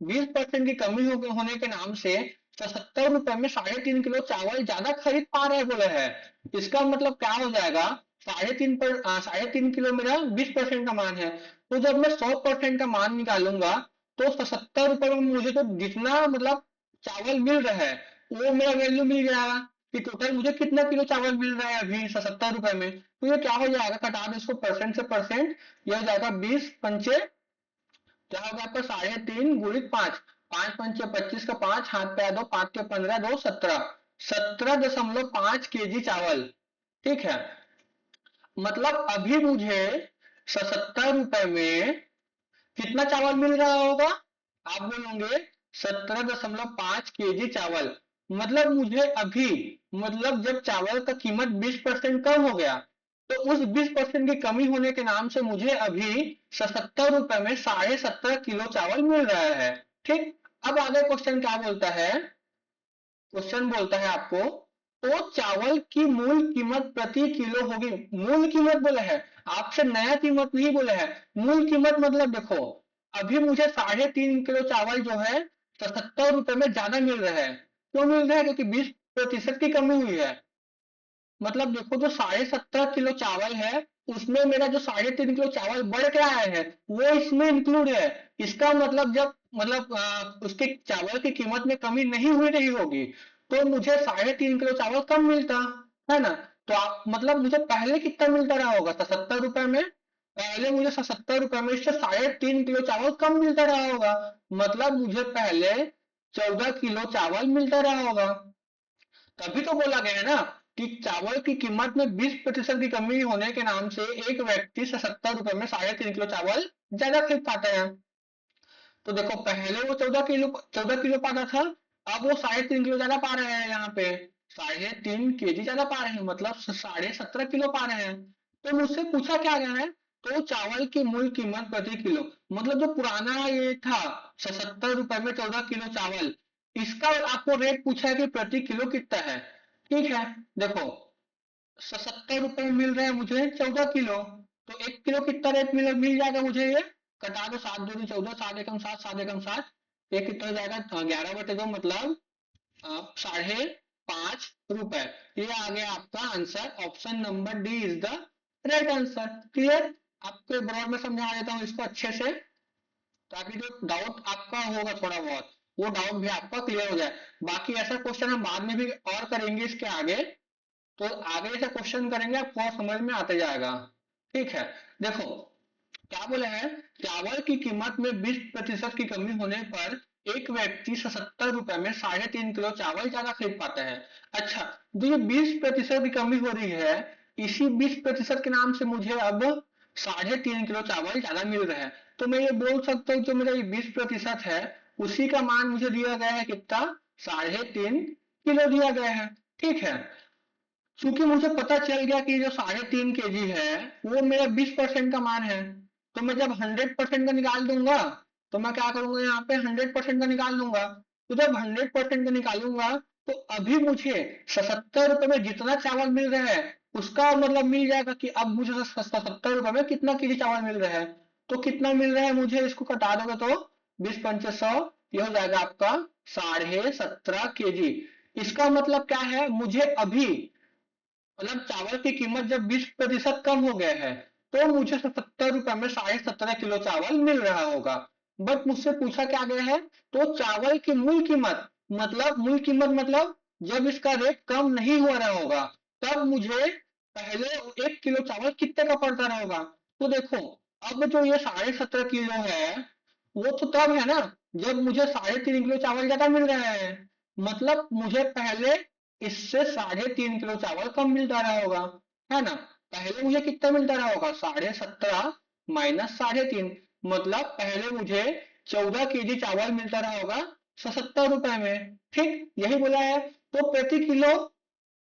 Speaker 1: 20% की कमी होने के नाम से 77 रुपए में 3.5 किलो चावल ज्यादा खरीद पा रहे बोले हैं। इसका मतलब क्या हो जाएगा? 3.5 किलो मेरा 20% का मान है, तो जब मैं 100% का मान निकालूंगा तो 77 रुपए में मुझे तो जितना मतलब चावल मिल रहा है वो मेरा वैल्यू मिल जाएगा कि टोटल मुझे कितना किलो चावल मिल रहा है अभी 77 रुपए में। तो ये क्या हो जाएगा? कटा दो इसको परसेंट से परसेंट, ये हो जाएगा 20 पंचे, क्या होगा आपका 3.5 × 5, 5 पंचे 25 का 5 हाथ पे आ दो, 5 के 15 2 17, 17.5 केजी चावल। ठीक है, मतलब अभी मुझे 77 रुपए में कितना चावल मिल रहा होगा? आप बोलोगे 17.5 केजी चावल। मतलब मुझे अभी, मतलब जब चावल का कीमत 20% कम हो गया, तो उस 20% की कमी होने के नाम से मुझे अभी 77 रुपए में 17.5 किलो चावल मिल रहा है। ठीक, अब आगे क्वेश्चन क्या बोलता है? क्वेश्चन बोलता है आपको, तो चावल की मूल कीमत प्रति किलो होगी। मूल कीमत बोले है, आपसे नया कीमत नहीं बोले है। मूल कीमत मतलब देखो, अभी मुझे 3.5 किलो चावल जो है 77 रुपए में ज्यादा मिल रहा है। क्यों मिल रहा है? क्योंकि 20% की कमी हुई है। मतलब देखो, जो 17.5 किलो चावल है उसमें मेरा जो 3.5 किलो चावल बढ़ के आया है वो इसमें इंक्लूड है। इसका मतलब जब मतलब उसके चावल की कीमत में कमी नहीं हुई रही होगी तो मुझे 3.5 किलो चावल कम मिलता है ना। तो आप मतलब मुझे पहले कितना मिलता रहा होगा? 77 रुपए में। पहले मुझे 77 रुपए में इससे 3.5 किलो चावल कम मिलता रहा होगा, मतलब मुझे पहले 14 किलो चावल मिलता रहा होगा। तभी तो बोला गया है ना, कि चावल की कीमत में 20% की कमी होने के नाम से एक व्यक्ति 77 रुपए में 3.5 किलो चावल ज्यादा खरीद पाते हैं। तो देखो पहले वो 14 किलो पाता था, अब वो 3.5 किलो ज्यादा पा रहे हैं, यहाँ पे 3.5 केजी ज्यादा पा रहे हैं, मतलब 17.5 किलो पा रहे हैं। तो मुझसे पूछा क्या गया है, तो चावल की मूल कीमत प्रति किलो, मतलब जो पुराना ये था 77 रुपए में 14 किलो चावल, इसका आपको रेट पूछा है कि प्रति किलो कितना है। ठीक है, देखो 77 रुपए में मिल रहे हैं मुझे 14 किलो, तो 1 किलो कितना रेट मिल जाएगा मुझे, ये कटा दो, 7 दूनी 14, 7 एकम 7, 7 एकम 7, ये कितना हो जाएगा 11/2, मतलब 5.5 रुपए। ये आ गया आपका answer, option number D is the right answer. Clear? आपको ब्रॉड में समझा देता हूँ इसको अच्छे से, ताकि जो डाउट आपका होगा थोड़ा बहुत, वो डाउट भी आपका क्लियर हो जाए। बाकी ऐसा क्वेश्चन हम बाद में भी और करेंगे इसके आगे, तो आगे ऐसे क्वेश्चन करेंगे आपको और समझ में आते जाएगा। ठीक है, देखो क्या बोले हैं, चावल की कीमत में 20% की कमी होने पर एक व्यक्ति 77 रुपए में 3.5 किलो चावल ज्यादा खरीद पाता है। अच्छा, जो ये 20% की कमी हो रही है, इसी 20% के नाम से मुझे अब 3.5 किलो चावल ज्यादा मिल रहा है। तो मैं ये बोल सकता हूँ जो मेरा ये 20% है, उसी का मान मुझे दिया गया है कितना, 3.5 किलो दिया गया है। ठीक है, क्योंकि मुझे पता चल गया कि जो 3.5 केजी है वो मेरा 20% का मान है, तो मैं जब 100% का निकाल दूंगा, तो मैं क्या करूंगा, यहाँ पे 100% का निकाल दूंगा। तो जब 100% का निकालूंगा, तो अभी मुझे 77 रुपए में जितना चावल मिल रहा है, उसका मतलब मिल जाएगा कि अब मुझे 77 रुपए में कितना केजी चावल मिल रहा है। तो कितना मिल रहा है मुझे, इसको कटा दोगे तो 20 × 5 = 100, ये हो जाएगा आपका 17.5 केजी। इसका मतलब क्या है, मुझे अभी, मतलब चावल की कीमत जब 20% कम हो गया है, तो मुझे 77 रुपए में 17.5 किलो चावल मिल रहा होगा। बट मुझसे पूछा क्या गया है, तो चावल की मूल कीमत, मतलब मूल कीमत मतलब जब इसका रेट कम नहीं हो रहा होगा, तब मुझे पहले 1 किलो चावल कितने का पड़ता रहेगा। तो देखो, अब जो ये 17.5 किलो है, वो तो तब है ना जब मुझे 3.5 किलो चावल ज्यादा मिल रहा है, मतलब मुझे पहले इससे 3.5 किलो चावल कम मिलता रहा होगा, है ना। पहले मुझे कितना मिलता रहा होगा, 17.5 माइनस 3.5, मतलब पहले मुझे 14 केजी चावल मिलता रहा होगा 77 रुपए में। ठीक, यही बोला है। तो प्रति किलो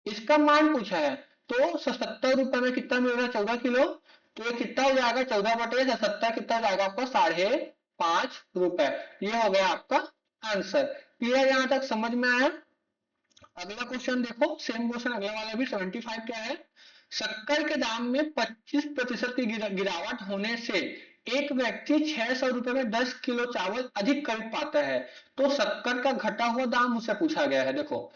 Speaker 1: इसका मान पूछा है, तो 77 रुपए में कितना मिल रहा है, 14 किलो, तो ये कितना हो जाएगा, 14/77 कितना हो जाएगा आपका, 5.5 रुपए। ये हो गया आपका आंसर। क्लियर? यहां तक समझ में आया? अगला क्वेश्चन देखो, सेम क्वेश्चन अगला वाला भी 75 क्या है, शक्कर के दाम में 25% की गिरावट होने से एक व्यक्ति 600 रुपए में 10 किलो चावल अधिक खरीद पाता है। तो शक्कर का घटा हुआ दाम मुझसे पूछा गया है। देखो,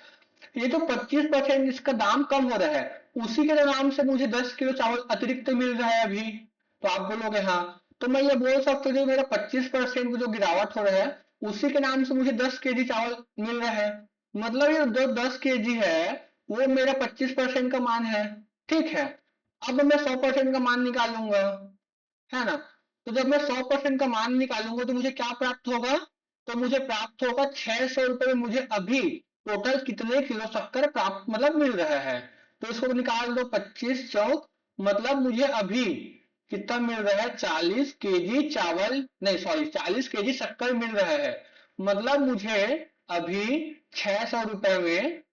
Speaker 1: ये जो 25% इसका दाम कम हो रहा है, उसी के नाम से मुझे 10 किलो चावल अतिरिक्त मिल रहा है अभी। तो आप बोलोगे हाँ, तो मैं ये बोल सकता हूँ जो मेरा 25% जो गिरावट हो रहा है, उसी के नाम से मुझे 10 केजी चावल मिल रहा है, मतलब ये जो 10 केजी है वो मेरा 25% का मान है। ठीक है, अब मैं 100% का मान निकालूंगा, है ना। तो जब मैं 100% का मान निकालूंगा तो मुझे क्या प्राप्त होगा, तो मुझे प्राप्त होगा 600 रुपए में मुझे अभी टोटल कितने किलो शक्कर प्राप्त मतलब मिल रहा है। तो इसको निकाल दो, 25 × 4, मतलब मुझे अभी कितना मिल रहा है, 40 केजी चावल, नहीं सॉरी 40 केजी शक्कर मिल रहा है, मतलब मुझे अभी 600 रुपए में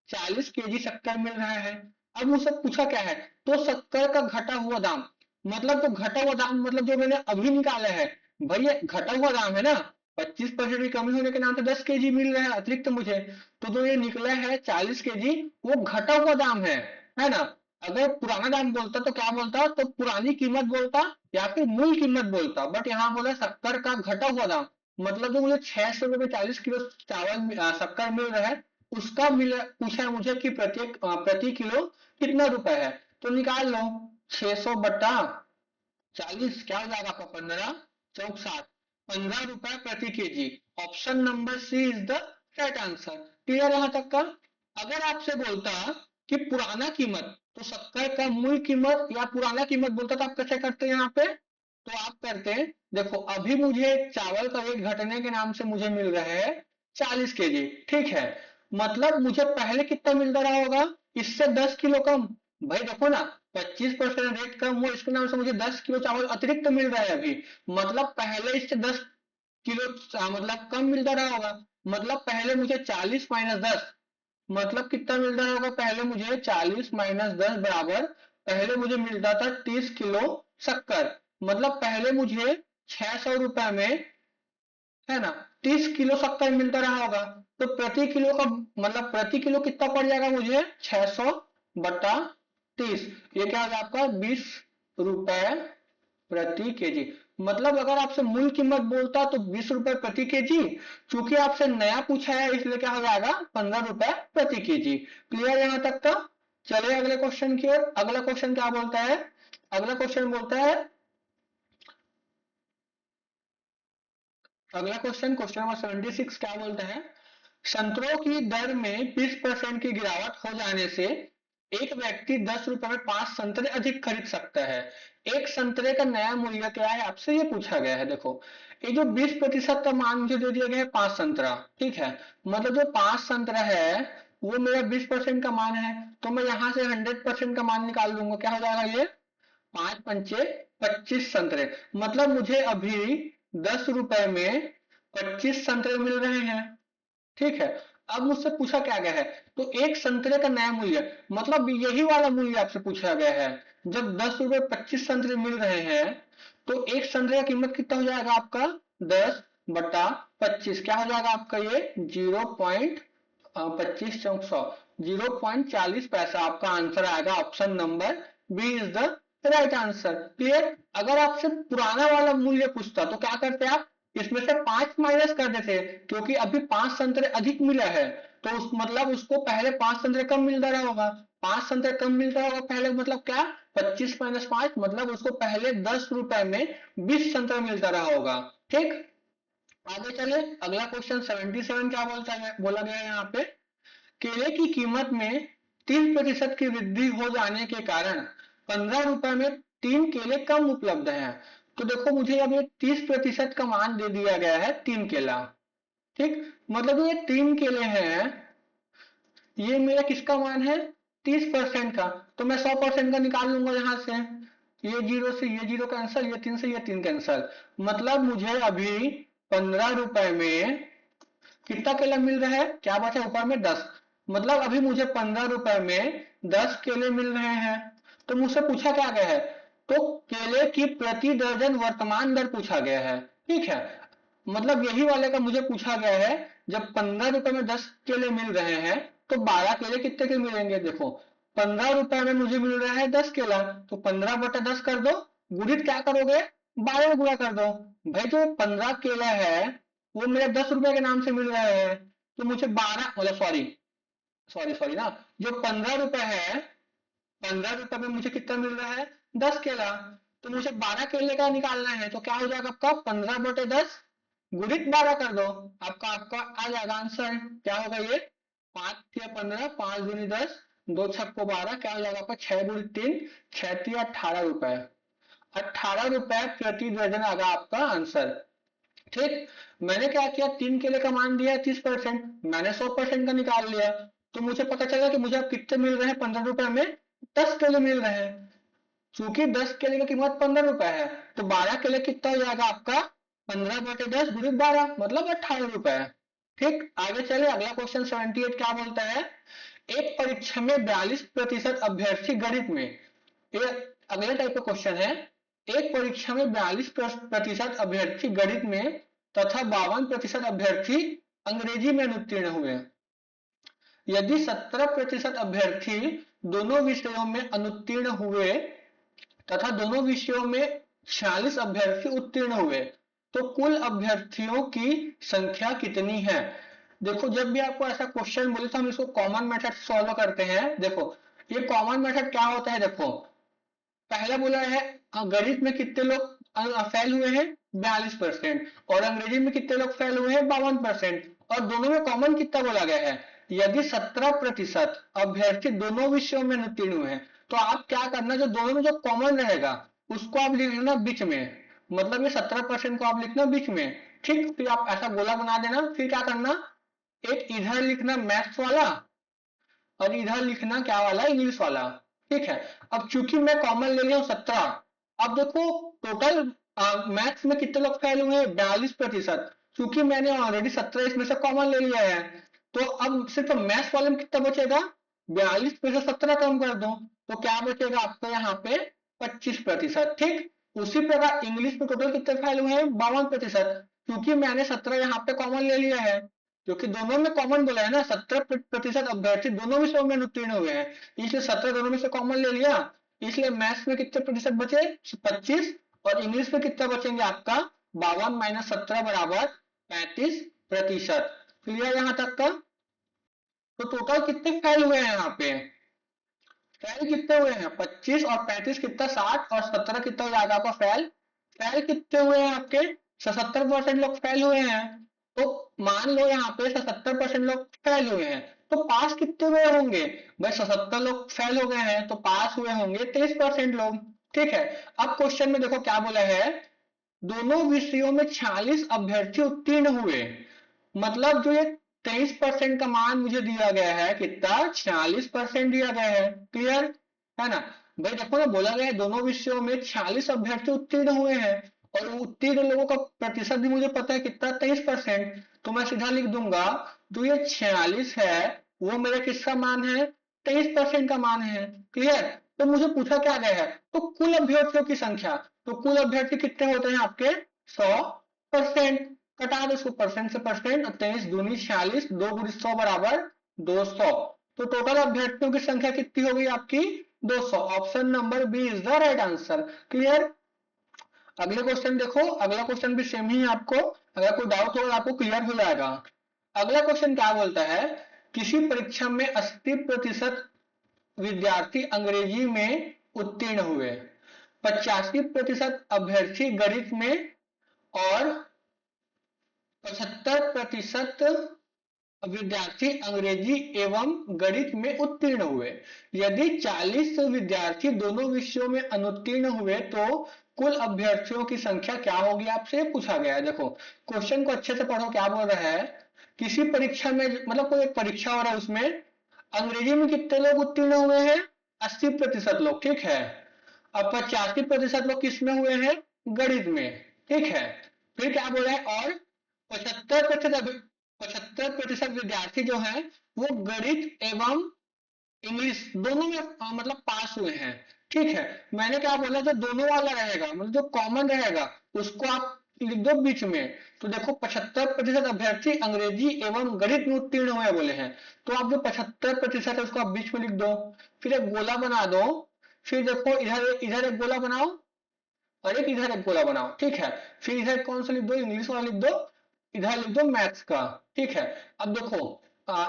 Speaker 1: 40 केजी शक्कर मिल रहा है। अब मुझसे पूछा क्या है, तो शक्कर का घटा हुआ दाम, मतलब तो घटा हुआ दाम मतलब जो मैंने अभी निकाला है, भाई ये घटा हुआ दाम है ना, 25% की कमी होने के नाम से 10 केजी मिल रहा है अतिरिक्त मुझे, तो जो ये निकला है 40 केजी, वो घटा हुआ दाम है ना। अगर पुराना दाम बोलता तो क्या बोलता, तो पुरानी कीमत बोलता या फिर मूल कीमत बोलता, बट यहाँ बोला शक्कर का घटा हुआ दाम, मतलब जो मुझे 600 रुपए में 40 किलो चावल शक्कर मिल रहा है, उसका मिल पूछा है मुझे कि प्रति किलो कितना रुपए है। तो निकाल लो, 600/40 क्या हो जाएगा आपका, 15×4 = 60, 15 रुपए प्रति KG. Option number C is the right answer. Clear यहां तक का? अगर आपसे बोलता कि पुराना कीमत, तो शक्कर का मूल कीमत या पुराना कीमत बोलता, तो आप कैसे करते हैं यहाँ पे, तो आप करते हैं, देखो अभी मुझे चावल का वेट घटने के नाम से मुझे मिल रहा है 40 केजी, ठीक है, मतलब मुझे पहले कितना मिलता रहा होगा, इससे 10 किलो कम। भाई देखो ना, 25% रेट कम हुआ, इसके नाम से मुझे 10 किलो चावल अतिरिक्त मिल रहा है अभी। मतलब पहले इससे 10 किलो मतलब कम मिलता रहा होगा। मतलब पहले मुझे 40 - 10, मतलब कितना मिल रहा होगा, पहले मुझे 40 - 10 बराबर, पहले मुझे मिलता था 30 किलो शक्कर। मतलब पहले मुझे 600 रुपए में, है ना, 30 किलो शक्कर मिलता रहा होगा। तो प्रति किलो का मतलब प्रति किलो कितना पड़ जाएगा मुझे, 600/30। ये क्या हो जाएगा आपका, 20 रुपए प्रति केजी। मतलब अगर आपसे मूल कीमत बोलता तो 20 रुपए प्रति केजी। चूंकि आपसे नया पूछा है इसलिए क्या हो जाएगा, 15 रुपए प्रति केजी। क्लियर यहां तक का। चलिए अगले क्वेश्चन की ओर। अगला क्वेश्चन क्या बोलता है, अगला क्वेश्चन बोलता है, अगला क्वेश्चन, क्वेश्चन नंबर 76 क्या बोलता है, संतरों की दर में 20% की गिरावट हो जाने से एक व्यक्ति 10 रुपए में 5 संतरे अधिक खरीद सकता है। एक संतरे का नया मूल्य क्या है, आपसे ये पूछा गया है। देखो, ये जो 20% का मान मुझे दे दिया गया है 5 संतरा, ठीक है। मतलब जो 5 संतरा है वो मेरा 20% का मान है, तो मैं यहाँ से 100% का मान निकाल लूंगा। क्या हो जाएगा ये, 5 पंचे 25 संतरे। मतलब मुझे अभी 10 रुपए में 25 संतरे मिल रहे हैं, ठीक है। अब मुझसे पूछा क्या गया है, तो एक संतरे का नया मूल्य, मतलब यही वाला मूल्य आपसे पूछा गया है। जब 10 रुपए 25 संतरे मिल रहे हैं, तो एक संतरे का कीमत कितना हो जाएगा आपका, 10/25। क्या हो जाएगा आपका ये, 0.25 × 100, 0.40 पैसा आपका आंसर आएगा। Option number B is the right answer. Clear. अगर आपसे पुराना वाला मूल्य पूछता तो क्या करते आप, इसमें से 5 माइनस कर देते, क्योंकि अभी 5 संतरे अधिक मिला है। तो उस मतलब उसको पहले 5 संतरे कम मिलता रहा होगा। 5 संतरे कम मिलता होगा पहले, मतलब क्या, 25 - 5, मतलब उसको पहले 10 रुपए में 20 संतरा मिलता रहा होगा। ठीक। आगे चले, अगला क्वेश्चन 77 क्या बोलता है, बोला गया है यहाँ पे, केले की कीमत में 3% की वृद्धि हो जाने के कारण 15 रुपए में 3 केले कम उपलब्ध हैं। तो देखो, मुझे अब ये 30% का मान दे दिया गया है 3 केला, ठीक। मतलब ये 3 केले हैं, ये मेरा किसका मान है, 30% का। तो मैं 100% का निकाल लूंगा यहाँ से। ये जीरो से ये जीरो कैंसल, ये 3 से ये 3 कैंसल। मतलब मुझे अभी 15 रुपए में कितना केला मिल रहा है, क्या बचा ऊपर में, 10। मतलब अभी मुझे 15 रुपए में 10 केले मिल रहे हैं। तो मुझसे पूछा क्या गया है, तो केले की प्रति दर्जन वर्तमान दर पूछा गया है, ठीक है। मतलब यही वाले का मुझे पूछा गया है, जब 15 रुपए में 10 केले मिल रहे हैं, तो 12 केले कितने के मिलेंगे। देखो, 15 रुपए में मुझे मिल रहा है 10 केला, तो 15/10 कर दो, गुणित क्या करोगे, 12 में गुणा कर दो। भाई जो 15 केला है वो मेरे 10 रुपए के नाम से मिल रहे हैं, तो मुझे 12, मतलब सॉरी सॉरी सॉरी ना, जो 15 रुपए है, 15 रुपए में मुझे कितना मिल रहा है, 10 केला। तो मुझे 12 केले का निकालना है, तो क्या हो जाएगा आपका, 15/10 गुणित 12 कर दो, आपका आपका आ जाएगा आंसर। क्या होगा ये, 5×6 = 15, 5×10, 2×6 = 12, क्या हो जाएगा आपका, 6×3, 6×3 = 18 रुपए। 18 रुपए प्रति दर्जन आगा आपका आंसर। ठीक। मैंने क्या किया, 3 केले का मान दिया 30%, मैंने 100% का निकाल लिया। तो मुझे पता चला कि मुझे अब कितने मिल रहे हैं, 15 रुपए में 10 केले मिल रहे हैं। चूंकि 10 केले की कीमत 15 रुपए है, तो 12 केले कितना हो जाएगा आपका, 15/10 गुणित 12, मतलब 18 रुपए। ठीक। आगे चले, अगला क्वेश्चन 78 क्या बोलता है, एक परीक्षा में 42% अभ्यर्थी गणित में, ये अगले टाइप का क्वेश्चन है, एक परीक्षा में 42% अभ्यर्थी गणित में तथा 52% अभ्यर्थी अंग्रेजी में अनुत्तीर्ण हुए। यदि 17% अभ्यर्थी दोनों विषयों में अनुत्तीर्ण हुए तथा दोनों विषयों में 46 अभ्यर्थी उत्तीर्ण हुए, तो कुल अभ्यर्थियों की संख्या कितनी है। देखो, जब भी आपको ऐसा क्वेश्चन बोले तो हम इसको कॉमन मेथड से सॉल्व करते हैं। देखो, ये कॉमन मेथड क्या होता है, देखो पहला बोला है गणित में कितने लोग फेल हुए हैं, 42%, और अंग्रेजी में कितने लोग फेल हुए हैं, 52%, और दोनों में कॉमन कितना बोला गया है, यदि 17% अभ्यर्थी दोनों विषयों में उत्तीर्ण हुए हैं, तो आप क्या करना, जो दोनों में जो कॉमन रहेगा उसको आप लिख लेना बीच में। मतलब ये 17% को आप लिखना बीच में, ठीक। फिर आप ऐसा गोला बना देना, फिर क्या करना, एक इधर लिखना मैथ्स वाला और इधर लिखना क्या वाला, इंग्लिश वाला। ठीक है, अब चूंकि मैं कॉमन ले लिया हूँ 17, अब देखो टोटल मैथ्स में कितने लोग फेल हुए हैं, 42%। चूंकि मैंने ऑलरेडी 17 इसमें से कॉमन ले लिया है, तो अब सिर्फ मैथ्स वाले में कितना बचेगा, 42 में से 17 कम कर दो, तो क्या बचेगा आपको यहाँ पे 25%। ठीक, उसी प्रकार इंग्लिश में टोटल कितने फेल हुए हैं, 52%। क्योंकि मैंने 17 यहाँ पे कॉमन ले लिया है, क्योंकि दोनों में कॉमन बोला है ना, 17% अभ्यर्थी दोनों विषयों में उत्तीर्ण हुए हैं, इसलिए 17 दोनों में से कॉमन ले लिया, इसलिए मैथ्स में कितने प्रतिशत बचे, 25, और इंग्लिश में कितना बचेंगे आपका 52 माइनस 17 बराबर 35%। क्लियर यहाँ तक का। तो टोटल कितने फेल हुए हैं यहाँ पे, फेल कितने हुए हैं 25, और 35 कितना 60, और 17 कितना हो जाएगा आपका फेल, फेल कितने हुए हैं आपके 77% लोग फेल हुए हैं। तो मान लो यहाँ पे 77% लोग फेल हुए हैं, तो पास कितने हुए होंगे, भाई 77 लोग फेल हो गए हैं तो पास हुए होंगे 23% लोग। ठीक है, अब क्वेश्चन में देखो क्या बोला है, दोनों विषयों में 46 अभ्यर्थी उत्तीर्ण हुए, मतलब जो ये 23% का मान मुझे दिया गया है, कितना 46% दिया गया है। क्लियर है ना, भाई देखो ना, बोला गया है दोनों विषयों में 46 अभ्यर्थी उत्तीर्ण हुए हैं, और उत्तीर्ण लोगों का प्रतिशत भी मुझे पता है कितना 23%, तो मैं सीधा लिख दूंगा जो ये 46 है वो मेरा किसका मान है, 23% का मान है। क्लियर, तो मुझे पूछा क्या गया है, तो कुल अभ्यर्थियों की संख्या, तो कुल अभ्यर्थी कितने होते हैं आपके 100%, कटा दो इसको परसेंट से परसेंट, 23 दूनी 46, 2 गुनी 100 बराबर 200, तो टोटल अभ्यर्थियों की संख्या कितनी होगी आपकी 200। Option number B is the right answer. Clear, अगले क्वेश्चन देखो, अगला क्वेश्चन भी सेम ही है, आपको अगर कोई डाउट होगा आपको क्लियर हो जाएगा। अगला क्वेश्चन क्या बोलता है, किसी परीक्षा में 80% विद्यार्थी अंग्रेजी में उत्तीर्ण हुए, 85% अभ्यर्थी गणित में, और 75% विद्यार्थी अंग्रेजी एवं गणित में उत्तीर्ण हुए। यदि 40 विद्यार्थी दोनों विषयों में अनुत्तीर्ण हुए तो कुल अभ्यर्थियों की संख्या क्या होगी, आपसे पूछा गया है। देखो क्वेश्चन को अच्छे से पढ़ो, क्या बोल रहा है, किसी परीक्षा में, मतलब कोई एक परीक्षा हो रहा है, उसमें अंग्रेजी में कितने लोग उत्तीर्ण हुए हैं, 80% लोग। ठीक है, अब 85% लोग किसमें हुए हैं, गणित में। ठीक है, फिर क्या बोल रहा है, और 75% विद्यार्थी जो है वो गणित एवं इंग्लिश दोनों में मतलब पास हुए हैं। ठीक है, मैंने क्या बोला, जो दोनों वाला रहेगा मतलब जो कॉमन रहेगा उसको आप लिख दो बीच में। तो देखो 75% अभ्यर्थी अंग्रेजी एवं गणित में उत्तीर्ण हुए बोले हैं, तो आप जो 75% है उसको आप बीच में लिख दो, फिर एक गोला बना दो, फिर देखो इधर इधर एक गोला बनाओ, और एक इधर एक गोला बनाओ। ठीक है, फिर इधर कौन सा लिख दो, इंग्लिश वाला लिख दो, इधर लिख दो मैथ्स का। ठीक है, अब देखो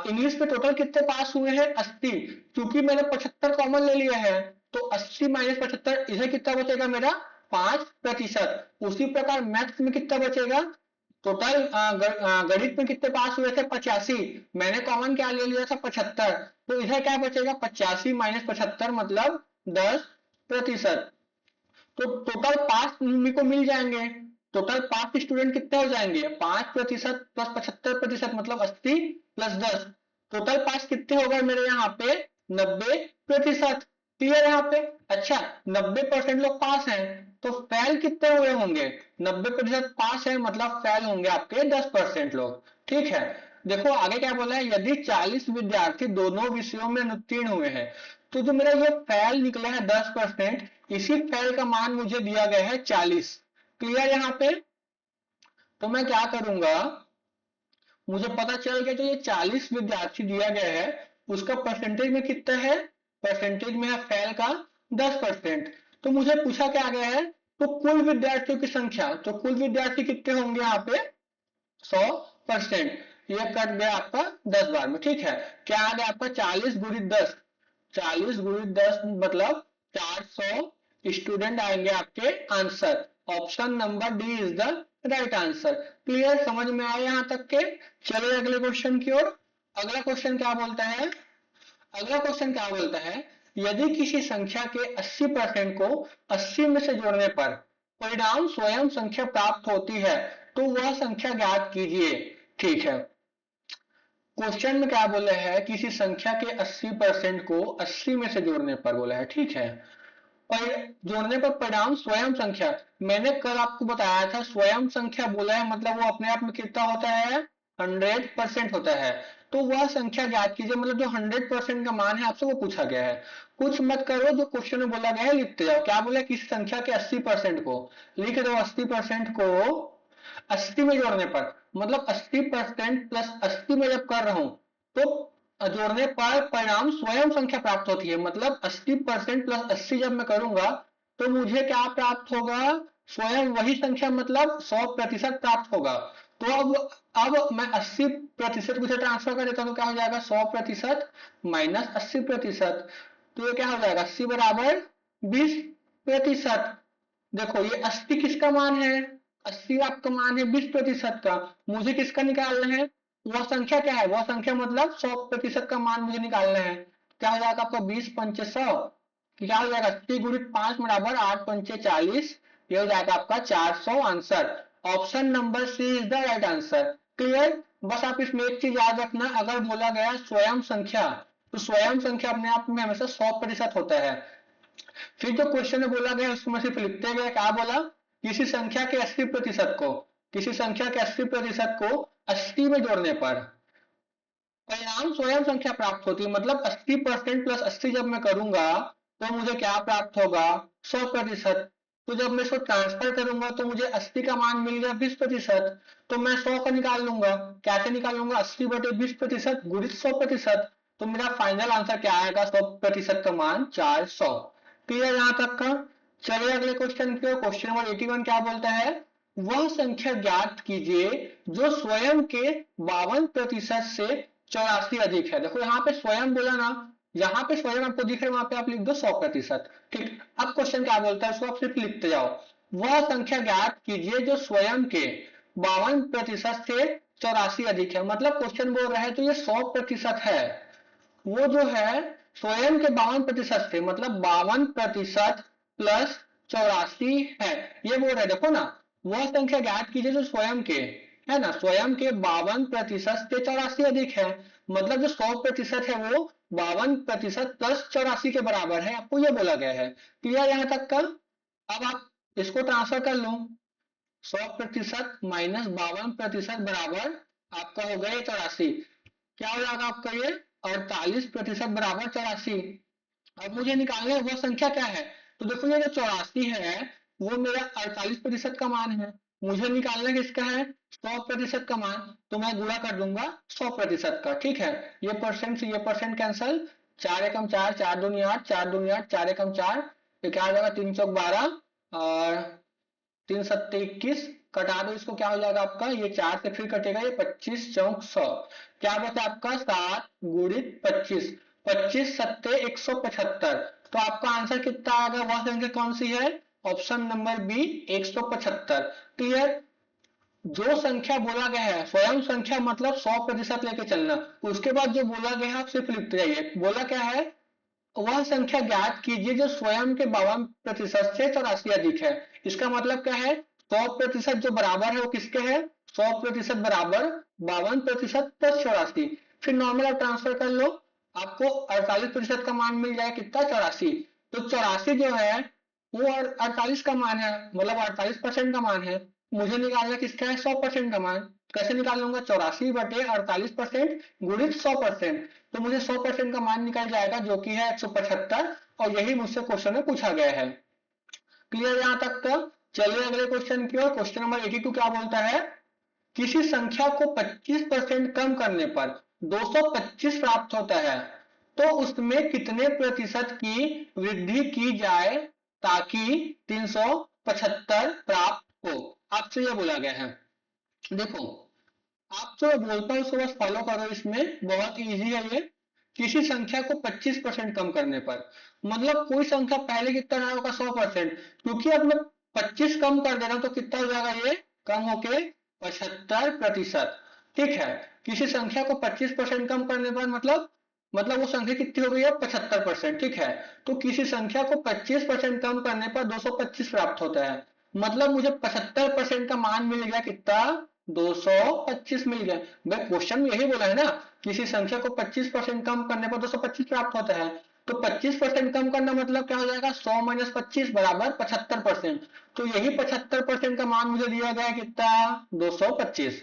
Speaker 1: इंग्लिश में टोटल कितने पास हुए हैं 80, क्योंकि मैंने 75 कॉमन ले लिया है, तो 80 माइनस 75, इधर कितना बचेगा मेरा 5%। उसी प्रकार मैथ्स में कितना बचेगा, टोटल गणित में कितने पास हुए थे 85, मैंने कॉमन क्या ले लिया था 75, तो इधर क्या बचेगा 85 माइनस 75 मतलब 10%। तो टोटल पास मेरे को मिल जाएंगे, टोटल पास स्टूडेंट कितने हो जाएंगे, 5% प्लस 75% मतलब 80 प्लस 10, टोटल पास कितने हो गए मेरे यहाँ पे 90%। क्लियर यहाँ पे, अच्छा 90% लोग पास हैं, तो फेल कितने हुए होंगे, 90% पास है मतलब फेल होंगे आपके 10% लोग। ठीक है, देखो आगे क्या बोला है, यदि 40 विद्यार्थी दोनों विषयों में उत्तीर्ण हुए हैं, तो जो मेरा ये फेल निकला है 10%, इसी फेल का मान मुझे दिया गया है 40। क्लियर यहाँ पे, तो मैं क्या करूंगा, मुझे पता चल गया जो ये 40 विद्यार्थी दिया गया है उसका परसेंटेज में कितना है, परसेंटेज में है फेल का 10%। तो मुझे पूछा क्या गया है, तो कुल विद्यार्थियों की संख्या, तो कुल विद्यार्थी कितने होंगे यहाँ पे 100%, ये कट गया आपका 10 बार में। ठीक है, क्या आ गया आपका 40 गुणित 10, 40 गुणित 10 मतलब 400 स्टूडेंट आएंगे आपके answer. Option number D is the right answer. Clear, समझ में आया यहां तक के। चलिए अगले क्वेश्चन की ओर। अगला क्वेश्चन क्या बोलता है, अगला क्वेश्चन क्या बोलता है, यदि किसी संख्या के 80% को 80 में से जोड़ने पर परिणाम स्वयं संख्या प्राप्त होती है तो वह संख्या ज्ञात कीजिए। ठीक है, क्वेश्चन में क्या बोला है, किसी संख्या के 80% को 80 में से जोड़ने पर बोला है, ठीक है। पर जोड़ने पर परिणाम स्वयं संख्या, मैंने कल आपको बताया था स्वयं संख्या बोला है मतलब वो अपने आप में कितना होता है, 100% होता है। तो वह संख्या ज्ञात कीजिए, मतलब जो 100% का मान है आपसे वो पूछा गया है। कुछ मत करो, जो क्वेश्चन में बोला गया है लिखते जाओ। क्या बोला, किसी संख्या के 80% को लिख दो, 80% को 80 में जोड़ने पर, मतलब 80% प्लस 80 में जब कर रहा हूं तो जोड़ने पर परिणाम स्वयं संख्या प्राप्त होती है। मतलब 80% प्लस 80 जब मैं करूंगा तो मुझे क्या प्राप्त होगा, स्वयं वही संख्या, मतलब 100% प्राप्त होगा। तो अब मैं 80% को ट्रांसफर कर देता हूं तो क्या हो जाएगा, 100% माइनस 80%। तो ये क्या हो जाएगा, 80 बराबर 20%। देखो ये 80 किसका मान है, 80 आपका मान है 20% का। मुझे किसका निकालना है, वह संख्या क्या है, वह संख्या मतलब 100% का मान मुझे निकालना है। क्या हो जाएगा आपका 20 पंचे 100, क्या हो जाएगा 80 गुणित 5 बराबर 8 पंचे 40, ये हो जाएगा आपका 400 answer. Option number C is the right answer. Clear. बस आप इसमें एक चीज याद रखना, अगर बोला गया स्वयं संख्या तो स्वयं संख्या अपने आप में हमेशा 100% होता है। फिर जो क्वेश्चन में बोला गया उसमें सिर्फ लिखते गए, क्या बोला, किसी संख्या के 80% को, किसी संख्या के 80% को 80 में जोड़ने पर परिणाम स्वयं संख्या प्राप्त होती है। मतलब 80% प्लस 80 जब मैं करूंगा तो मुझे क्या प्राप्त होगा, 100%। तो जब मैं इसको ट्रांसफर करूंगा तो मुझे 80 का मान मिल गया 20%। तो मैं 100 का निकाल लूंगा, कैसे निकाल लूंगा, 80/20% गुणित 100%। तो मेरा फाइनल आंसर क्या आएगा, 100% का मान 400। क्लियर यहां तक का। चलिए अगले क्वेश्चन की ओर। क्वेश्चन नंबर 81 क्या बोलता है, वह संख्या ज्ञात कीजिए जो स्वयं के 52% से 84 अधिक है। देखो यहाँ पे स्वयं बोला ना, यहाँ पे स्वयं आपको दिख रहा है, वहां पे आप लिख दो 100%। ठीक, अब क्वेश्चन क्या बोलता है उसको आप सिर्फ लिखते जाओ। वह संख्या ज्ञात कीजिए जो स्वयं के 52% से 84 अधिक है। मतलब क्वेश्चन बोल रहा है तो ये 100% है, वो जो है स्वयं के 52% से, मतलब 52% प्लस 84 है, ये बोल रहे देखो ना। वह संख्या ज्ञात कीजिए जो स्वयं के, है ना, स्वयं के 52% से 84 अधिक है। मतलब जो 100% है वो 52% प्लस 84 के बराबर है, आपको ये बोला गया है। क्लियर यहां तक का। अब आप इसको ट्रांसफर कर लो, 100% माइनस 52% बराबर आपका हो गया 84। क्या हो जाएगा आपका ये, 48% बराबर 84। अब मुझे निकालना है वह संख्या क्या है। तो देखो ये जो 84 है वो मेरा 48% का मान है। मुझे निकालना किसका है, 100% का मान। तो मैं गुणा कर दूंगा 100% का, ठीक है। ये परसेंट से ये परसेंट कैंसल, 4 एकम 4, 4 दूनी 8, 4 दूनी 8, 4 एकम 4, तो क्या हो जाएगा 3 चौक 12 और 3 सत्ते 21, कटा दो इसको, क्या हो जाएगा आपका, ये 4 से फिर कटेगा, ये 25 चौक 100, क्या बचा आपका 7 गुणित 25, 25 सत्ते 175। तो आपका आंसर कितना आएगा, वह संख्या कौन सी है, ऑप्शन नंबर बी 175। क्लियर। जो संख्या बोला गया है स्वयं संख्या मतलब 100% लेके चलना। उसके बाद जो बोला गया है आप सिर्फ लिखते जाइए। बोला क्या है, वह संख्या ज्ञात कीजिए जो स्वयं के 52% से 84 अधिक है। इसका मतलब क्या है, 100% जो बराबर है वो किसके है, 100% बराबर 52% प्लस 84। फिर नॉर्मल आप ट्रांसफर कर लो, आपको 48% का मान मिल जाए, कितना 84। तो 84 जो है वो 48 का मान है, मतलब 48% का मान है। मुझे निकालना किसका है, 100% का मान। कैसे निकाल लूंगा, 84/48% गुणित 100%। तो मुझे 100% का मान निकल जाएगा जो कि है 175, और यही मुझसे क्वेश्चन में पूछा गया है। क्लियर यहां तक का। चलिए अगले क्वेश्चन की ओर। क्वेश्चन नंबर 82 क्या बोलता है, किसी संख्या को 25% कम करने पर 225 प्राप्त होता है, तो उसमें कितने प्रतिशत की वृद्धि की जाए ताकि 375 प्राप्त हो। आपसे यह बोला गया है। देखो आप जो बोलता हूं उसको बस फॉलो करो, इसमें बहुत इजी है ये। किसी संख्या को 25% कम करने पर, मतलब कोई संख्या पहले कितना रहा होगा 100%, क्योंकि अब मैं 25 कम कर दे रहा हूं तो कितना हो जाएगा, ये कम होके 75%। ठीक है, किसी संख्या को 25% कम करने पर मतलब वो संख्या कितनी हो गई है, 75%। ठीक है, तो किसी संख्या को 25% कम करने पर 225 प्राप्त होता है। मतलब मुझे 75% का मान मिल गया कितना, 225 मिल गया। भाई क्वेश्चन में यही बोला है ना, किसी संख्या को 25% कम करने पर 225 प्राप्त होता है। तो 25% कम करना मतलब क्या हो जाएगा, 100 माइनस 25 बराबर 75%। तो यही 75% का मान मुझे दिया गया है कितना, 225।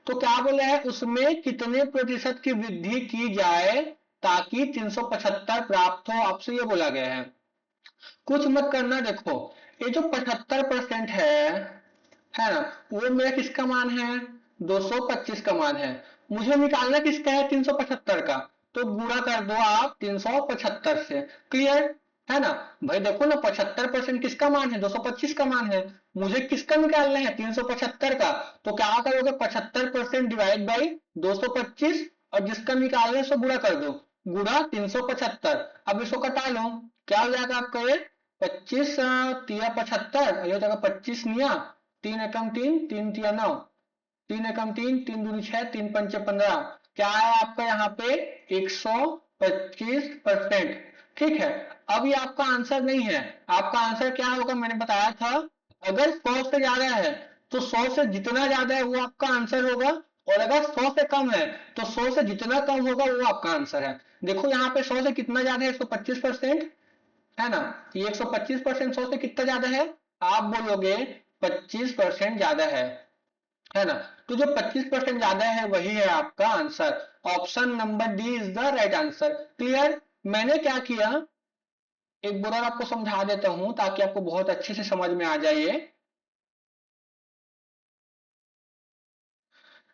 Speaker 1: तो क्या बोला है, उसमें कितने प्रतिशत की वृद्धि की जाए ताकि 375 प्राप्त हो, आपसे ये बोला गया है। कुछ मत करना, देखो ये जो 75% है ना, वो मेरा किसका मान है, 225 का मान है। मुझे निकालना किसका है, 375 का। तो गुणा कर दो आप 375 से। क्लियर है ना। भाई देखो ना, 75% किसका मान है, 225 का मान है। मुझे किसका निकालना है, 375 का। तो क्या करोगे, 75% डिवाइड बाई 225, और जिसका निकालना है उसको गुणा कर दो, गुणा 375। अब इसको कटा लो, क्या हो जाएगा आपका ये, 25 तिया 75, ये हो जाएगा 25 निया, 3 एकम 3, 3 तिया 9, 3 एकम 3, 3 दूनी 6, 3 पंचे 15। क्या है आपका यहाँ पे, 125%। ठीक है। अब ये आपका आंसर नहीं है। आपका आंसर क्या होगा, मैंने बताया था, अगर 100 से ज्यादा है तो 100 से जितना ज्यादा है वो आपका आंसर होगा, और अगर 100 से कम है तो 100 से जितना कम होगा वो आपका आंसर है। देखो यहाँ पे 100 से कितना ज्यादा है, 125%, है ना। ये 125% 100 से कितना ज्यादा है, आप बोलोगे 25% ज्यादा है ना। तो जो 25% ज्यादा है वही है आपका answer. Option number D is the right answer. Clear. मैंने क्या किया, एक बार और आपको समझा देता हूं ताकि आपको बहुत अच्छे से समझ में आ जाए।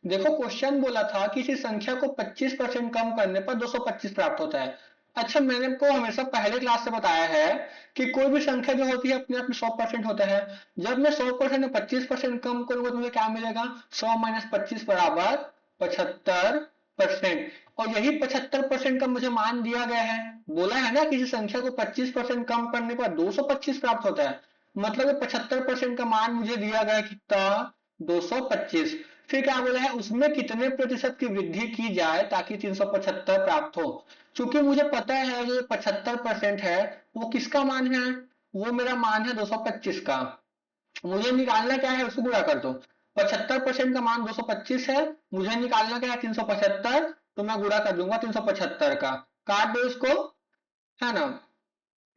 Speaker 1: देखो क्वेश्चन बोला था किसी संख्या को 25% कम करने पर 225 प्राप्त होता है। अच्छा, मैंने आपको हमेशा पहले क्लास से बताया है कि कोई भी संख्या जो होती है अपने आप में 100% होता है। जब मैं 100% में 25% कम करूंगा तो मुझे क्या मिलेगा, 100 माइनस 25 बराबर 75%। और यही 75% का मुझे मान दिया गया है। बोला है ना किसी संख्या को 25% कम करने पर 225 प्राप्त होता है, मतलब 75% का मान मुझे दिया गया कितना, 225। फिर क्या बोला है, उसमें कितने प्रतिशत की वृद्धि की जाए ताकि 375 प्राप्त हो। क्योंकि मुझे पता है जो 75% है वो किसका मान है, वो मेरा मान है 225 का। मुझे निकालना क्या है, उसको गुणा कर दो। 75% का मान 225 है, मुझे निकालना क्या है, 375। तो मैं गुणा कर दूंगा 375 का, काट दो इसको, है ना।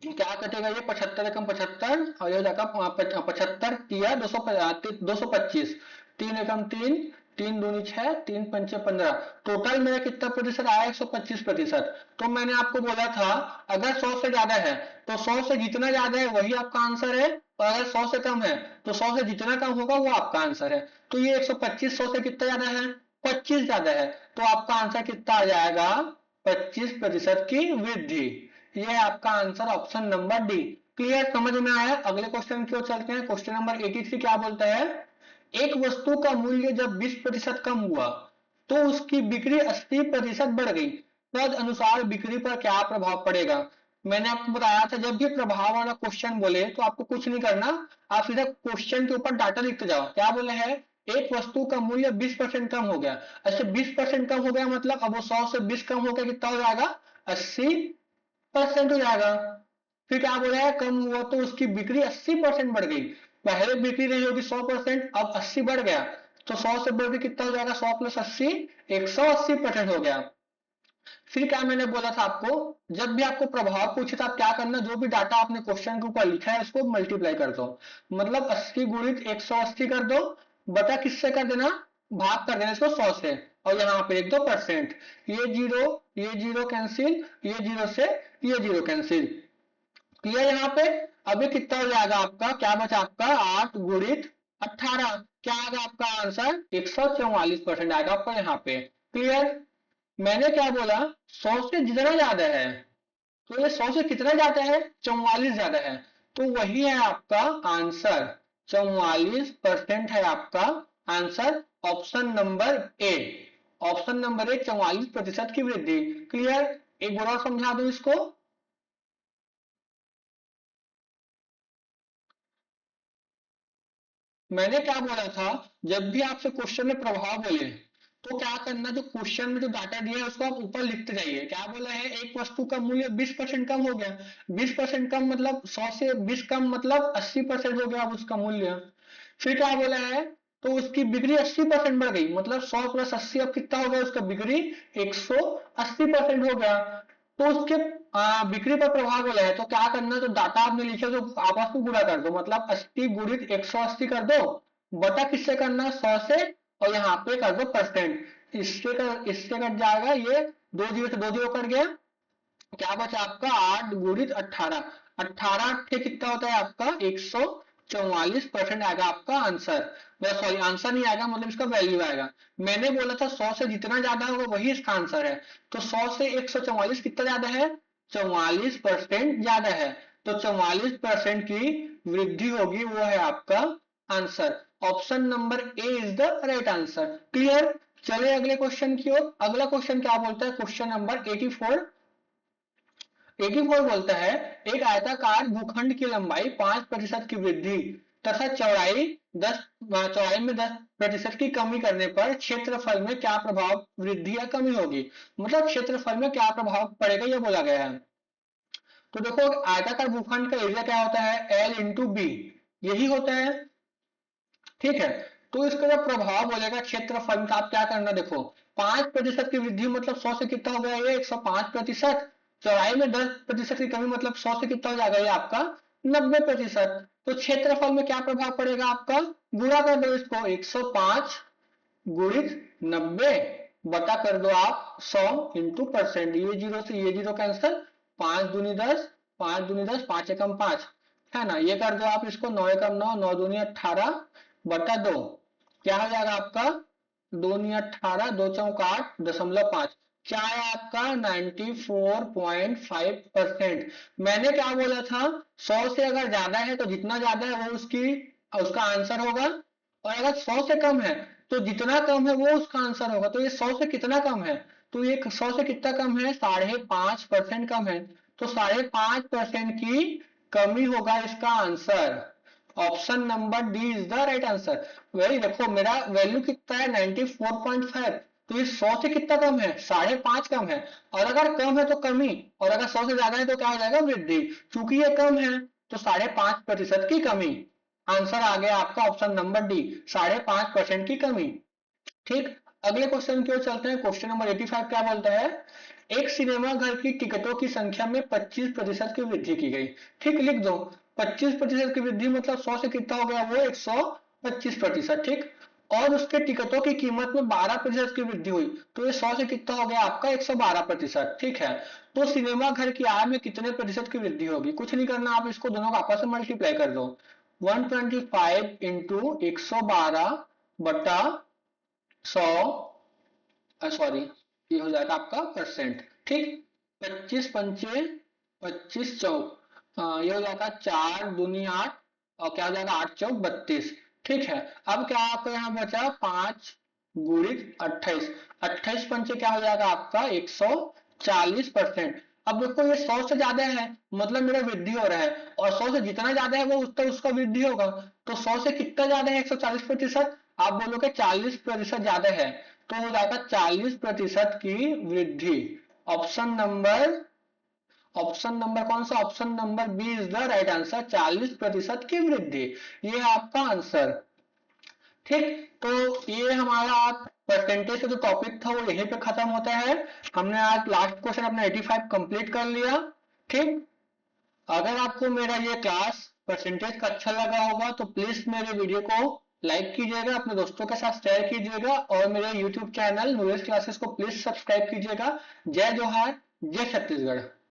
Speaker 1: क्या कटेगा ये, 75 एकम 75, और ये हो जाएगा 75 तिया 225, 3 एकम 3, 3 दूनी 6, 3 पंचे 15। टोटल मेरा कितना प्रतिशत आया, 125%। तो मैंने आपको बोला था अगर 100 से ज्यादा है तो 100 से जितना ज्यादा है वही आपका आंसर है, और अगर 100 से कम है तो 100 से जितना कम होगा वो आपका आंसर है। तो ये 125 100 से कितना ज्यादा है, 25 ज्यादा है। तो आपका आंसर कितना आ जाएगा, 25% की वृद्धि। ये है आपका answer, option number D. Clear, समझ में आया। अगले क्वेश्चन की ओर चलते हैं। क्वेश्चन नंबर 83 क्या बोलता है, एक वस्तु का मूल्य जब 20% कम हुआ तो उसकी बिक्री 80% बढ़ गई, तद अनुसार बिक्री पर क्या प्रभाव पड़ेगा। मैंने आपको बताया था जब भी प्रभाव वाला क्वेश्चन बोले तो आपको कुछ नहीं करना, आप सीधा क्वेश्चन के ऊपर डाटा लिखते जाओ। क्या बोले है, एक वस्तु का मूल्य 20% कम हो गया। अच्छा, 20% कम हो गया मतलब अब वो 100 से 20 कम हो गया, कितना हो जाएगा, 80% हो जाएगा। फिर क्या बोला है, कम हुआ तो उसकी बिक्री 80% बढ़ गई। पहले बिक्री रही होगी 100%, अब 80 बढ़ गया। तो 100 से बढ़ के कितना हो जाएगा, 100 प्लस 80, 180% हो गया। फिर क्या मैंने बोला था आपको, जब भी आपको प्रभाव पूछे तो आप क्या करना, जो भी डाटा आपने क्वेश्चन के ऊपर लिखा है उसको मल्टीप्लाई कर दो। मतलब 80 गुणित 180 कर दो, बटा किससे कर देना, भाग कर देना इसको 100 से, और यहाँ पे लिख दो परसेंट। ये जीरो कैंसिल, ये जीरो से ये जीरो कैंसिल। क्लियर यहाँ पे। अभी कितना हो जाएगा आपका, क्या बचा आपका, 8 गुणित 18, क्या आएगा आपका आंसर, 144% आएगा आपका यहाँ पे। क्लियर। मैंने क्या बोला, 100 से जितना ज्यादा है, तो ये 100 से कितना ज्यादा है, 44 ज्यादा है। तो वही है आपका आंसर, 44% है आपका answer, option number A. Option number A 44% की वृद्धि। क्लियर। एक बार और समझा दूं इसको। मैंने क्या बोला था, जब भी आपसे क्वेश्चन में प्रभाव बोले तो क्या करना, जो क्वेश्चन में जो डाटा दिया है उसको आप ऊपर लिखते जाइए। क्या बोला है, एक वस्तु का मूल्य 20% कम हो गया। 20% कम मतलब 100 से 20 कम मतलब 80% हो गया अब उसका मूल्य। फिर क्या बोला है, तो उसकी बिक्री 80% बढ़ गई, मतलब 100 प्लस 80 अब कितना हो गया, उसका बिक्री 180% हो गया। तो उसके बिक्री पर प्रभाव बोला है, तो क्या करना, तो डाटा आपने लिखे तो आपस में गुणा कर दो, मतलब 80 गुणित 180 कर दो, बटा किससे करना, 100 से, और यहाँ पे कर दो परसेंट, इससे कट जाएगा, ये 2 जीरो से 2 जीरो कट गया, क्या बचा आपका 8 गुणित 18, 18 अट्ठे कितना होता है आपका 144% आएगा आपका आंसर, सॉरी आंसर नहीं आएगा, मतलब इसका वैल्यू आएगा। मैंने बोला था 100 से जितना ज्यादा होगा वही इसका आंसर है, तो 100 से 144 कितना ज्यादा है, 44% ज्यादा है, तो 44% की वृद्धि होगी, वो है आपका answer. Option number A is the right answer. Clear. चलिए अगले क्वेश्चन की ओर। अगला क्वेश्चन क्या बोलता है, क्वेश्चन नंबर 84। 84 बोलता है एक आयताकार भूखंड की लंबाई 5% की वृद्धि तथा चौड़ाई में 10% की कमी करने पर क्षेत्रफल में क्या प्रभाव वृद्धि या कमी होगी, मतलब क्षेत्रफल में क्या प्रभाव पड़ेगा ये बोला गया है। तो देखो आयताकार भूखंड का एरिया क्या होता है, L इंटू बी, यही होता है, ठीक है। तो इसका जब प्रभाव बोलेगा क्षेत्रफल में, आप क्या करना, देखो 5% की वृद्धि मतलब 100 से कितना हो गया, ये 105%, चौड़ाई में 10% की कमी मतलब 100 से कितना हो जाएगा, ये आपका 90%। तो क्षेत्रफल में क्या प्रभाव पड़ेगा आपका, गुणा कर दो इसको, 105 गुणित 90 बटा कर दो आप 100 इंटू परसेंट, ये जीरो से ये जीरो कैंसिल, 5 दूनी 10, 5 दूनी 10, 5 एकम 5, है ना, ये कर दो आप इसको, 9 एकम 9, 9 दूनी 18 बटा 2, क्या हो जाएगा आपका 2 नी 18, 2 चौक 8.5, क्या है आपका 94.5%। मैंने क्या बोला था, 100 से अगर ज्यादा है तो जितना ज्यादा है वो उसका आंसर होगा, और अगर 100 से कम है तो जितना कम है वो उसका आंसर होगा। तो ये 100 से कितना कम है, तो ये 100 से कितना कम है, 5.5% कम है, तो 5.5% की कमी होगा इसका answer. Option number D is the right answer. वही देखो मेरा वैल्यू कितना है 94.5, तो ये 100 से कितना कम है, 5.5 कम है, और अगर कम है तो कमी, और अगर 100 से ज्यादा है तो क्या हो जाएगा, वृद्धि। चूंकि ये कम है तो 5.5% की कमी, आंसर आ गया आपका ऑप्शन नंबर डी, 5.5% की कमी। ठीक। अगले क्वेश्चन की ओर चलते हैं। क्वेश्चन नंबर 85 क्या बोलता है, एक सिनेमा घर की टिकटों की संख्या में 25% की वृद्धि की गई। ठीक, लिख दो 25% की वृद्धि मतलब 100 से कितना हो गया, वो 125%। ठीक, और उसके टिकटों की कीमत में 12% की वृद्धि हुई, तो ये 100 से कितना हो गया आपका 112%। ठीक है, तो सिनेमा घर की आय में कितने प्रतिशत की वृद्धि होगी, कुछ नहीं करना, आप इसको दोनों का आपस में मल्टीप्लाई कर दो, 125 इंटू 112 बटा 100, सॉरी ये हो जाएगा आपका परसेंट। ठीक, 25 पंचे 25 चौक, ये हो जाएगा 4 दूनी 8, और क्या हो जाएगा 8 चौक 32। ठीक है, अब क्या आपको यहाँ बचा 5 गुणित 28, 28 पंचे क्या हो जाएगा आपका 140%। अब देखो ये 100 से ज्यादा है मतलब मेरा वृद्धि हो रहा है, और 100 से जितना ज्यादा है वो उसका वृद्धि होगा, तो 100 से कितना ज्यादा है 140%, आप बोलोगे 40% ज्यादा है, तो हो जाएगा 40% की वृद्धि। ऑप्शन नंबर ऑप्शन नंबर कौन सा, option number B is the right answer, 40% की वृद्धि, ये आपका आंसर। ठीक, तो ये हमारा परसेंटेज का जो टॉपिक था वो यहीं पे खत्म होता है। हमने आज लास्ट क्वेश्चन अपना 85 कंप्लीट कर लिया। ठीक, अगर आपको मेरा ये क्लास परसेंटेज का अच्छा लगा होगा तो प्लीज मेरे वीडियो को लाइक कीजिएगा, अपने दोस्तों के साथ शेयर कीजिएगा, और मेरे यूट्यूब चैनल नूरेश क्लासेस को प्लीज सब्सक्राइब कीजिएगा। जय जोहार, जय छत्तीसगढ़।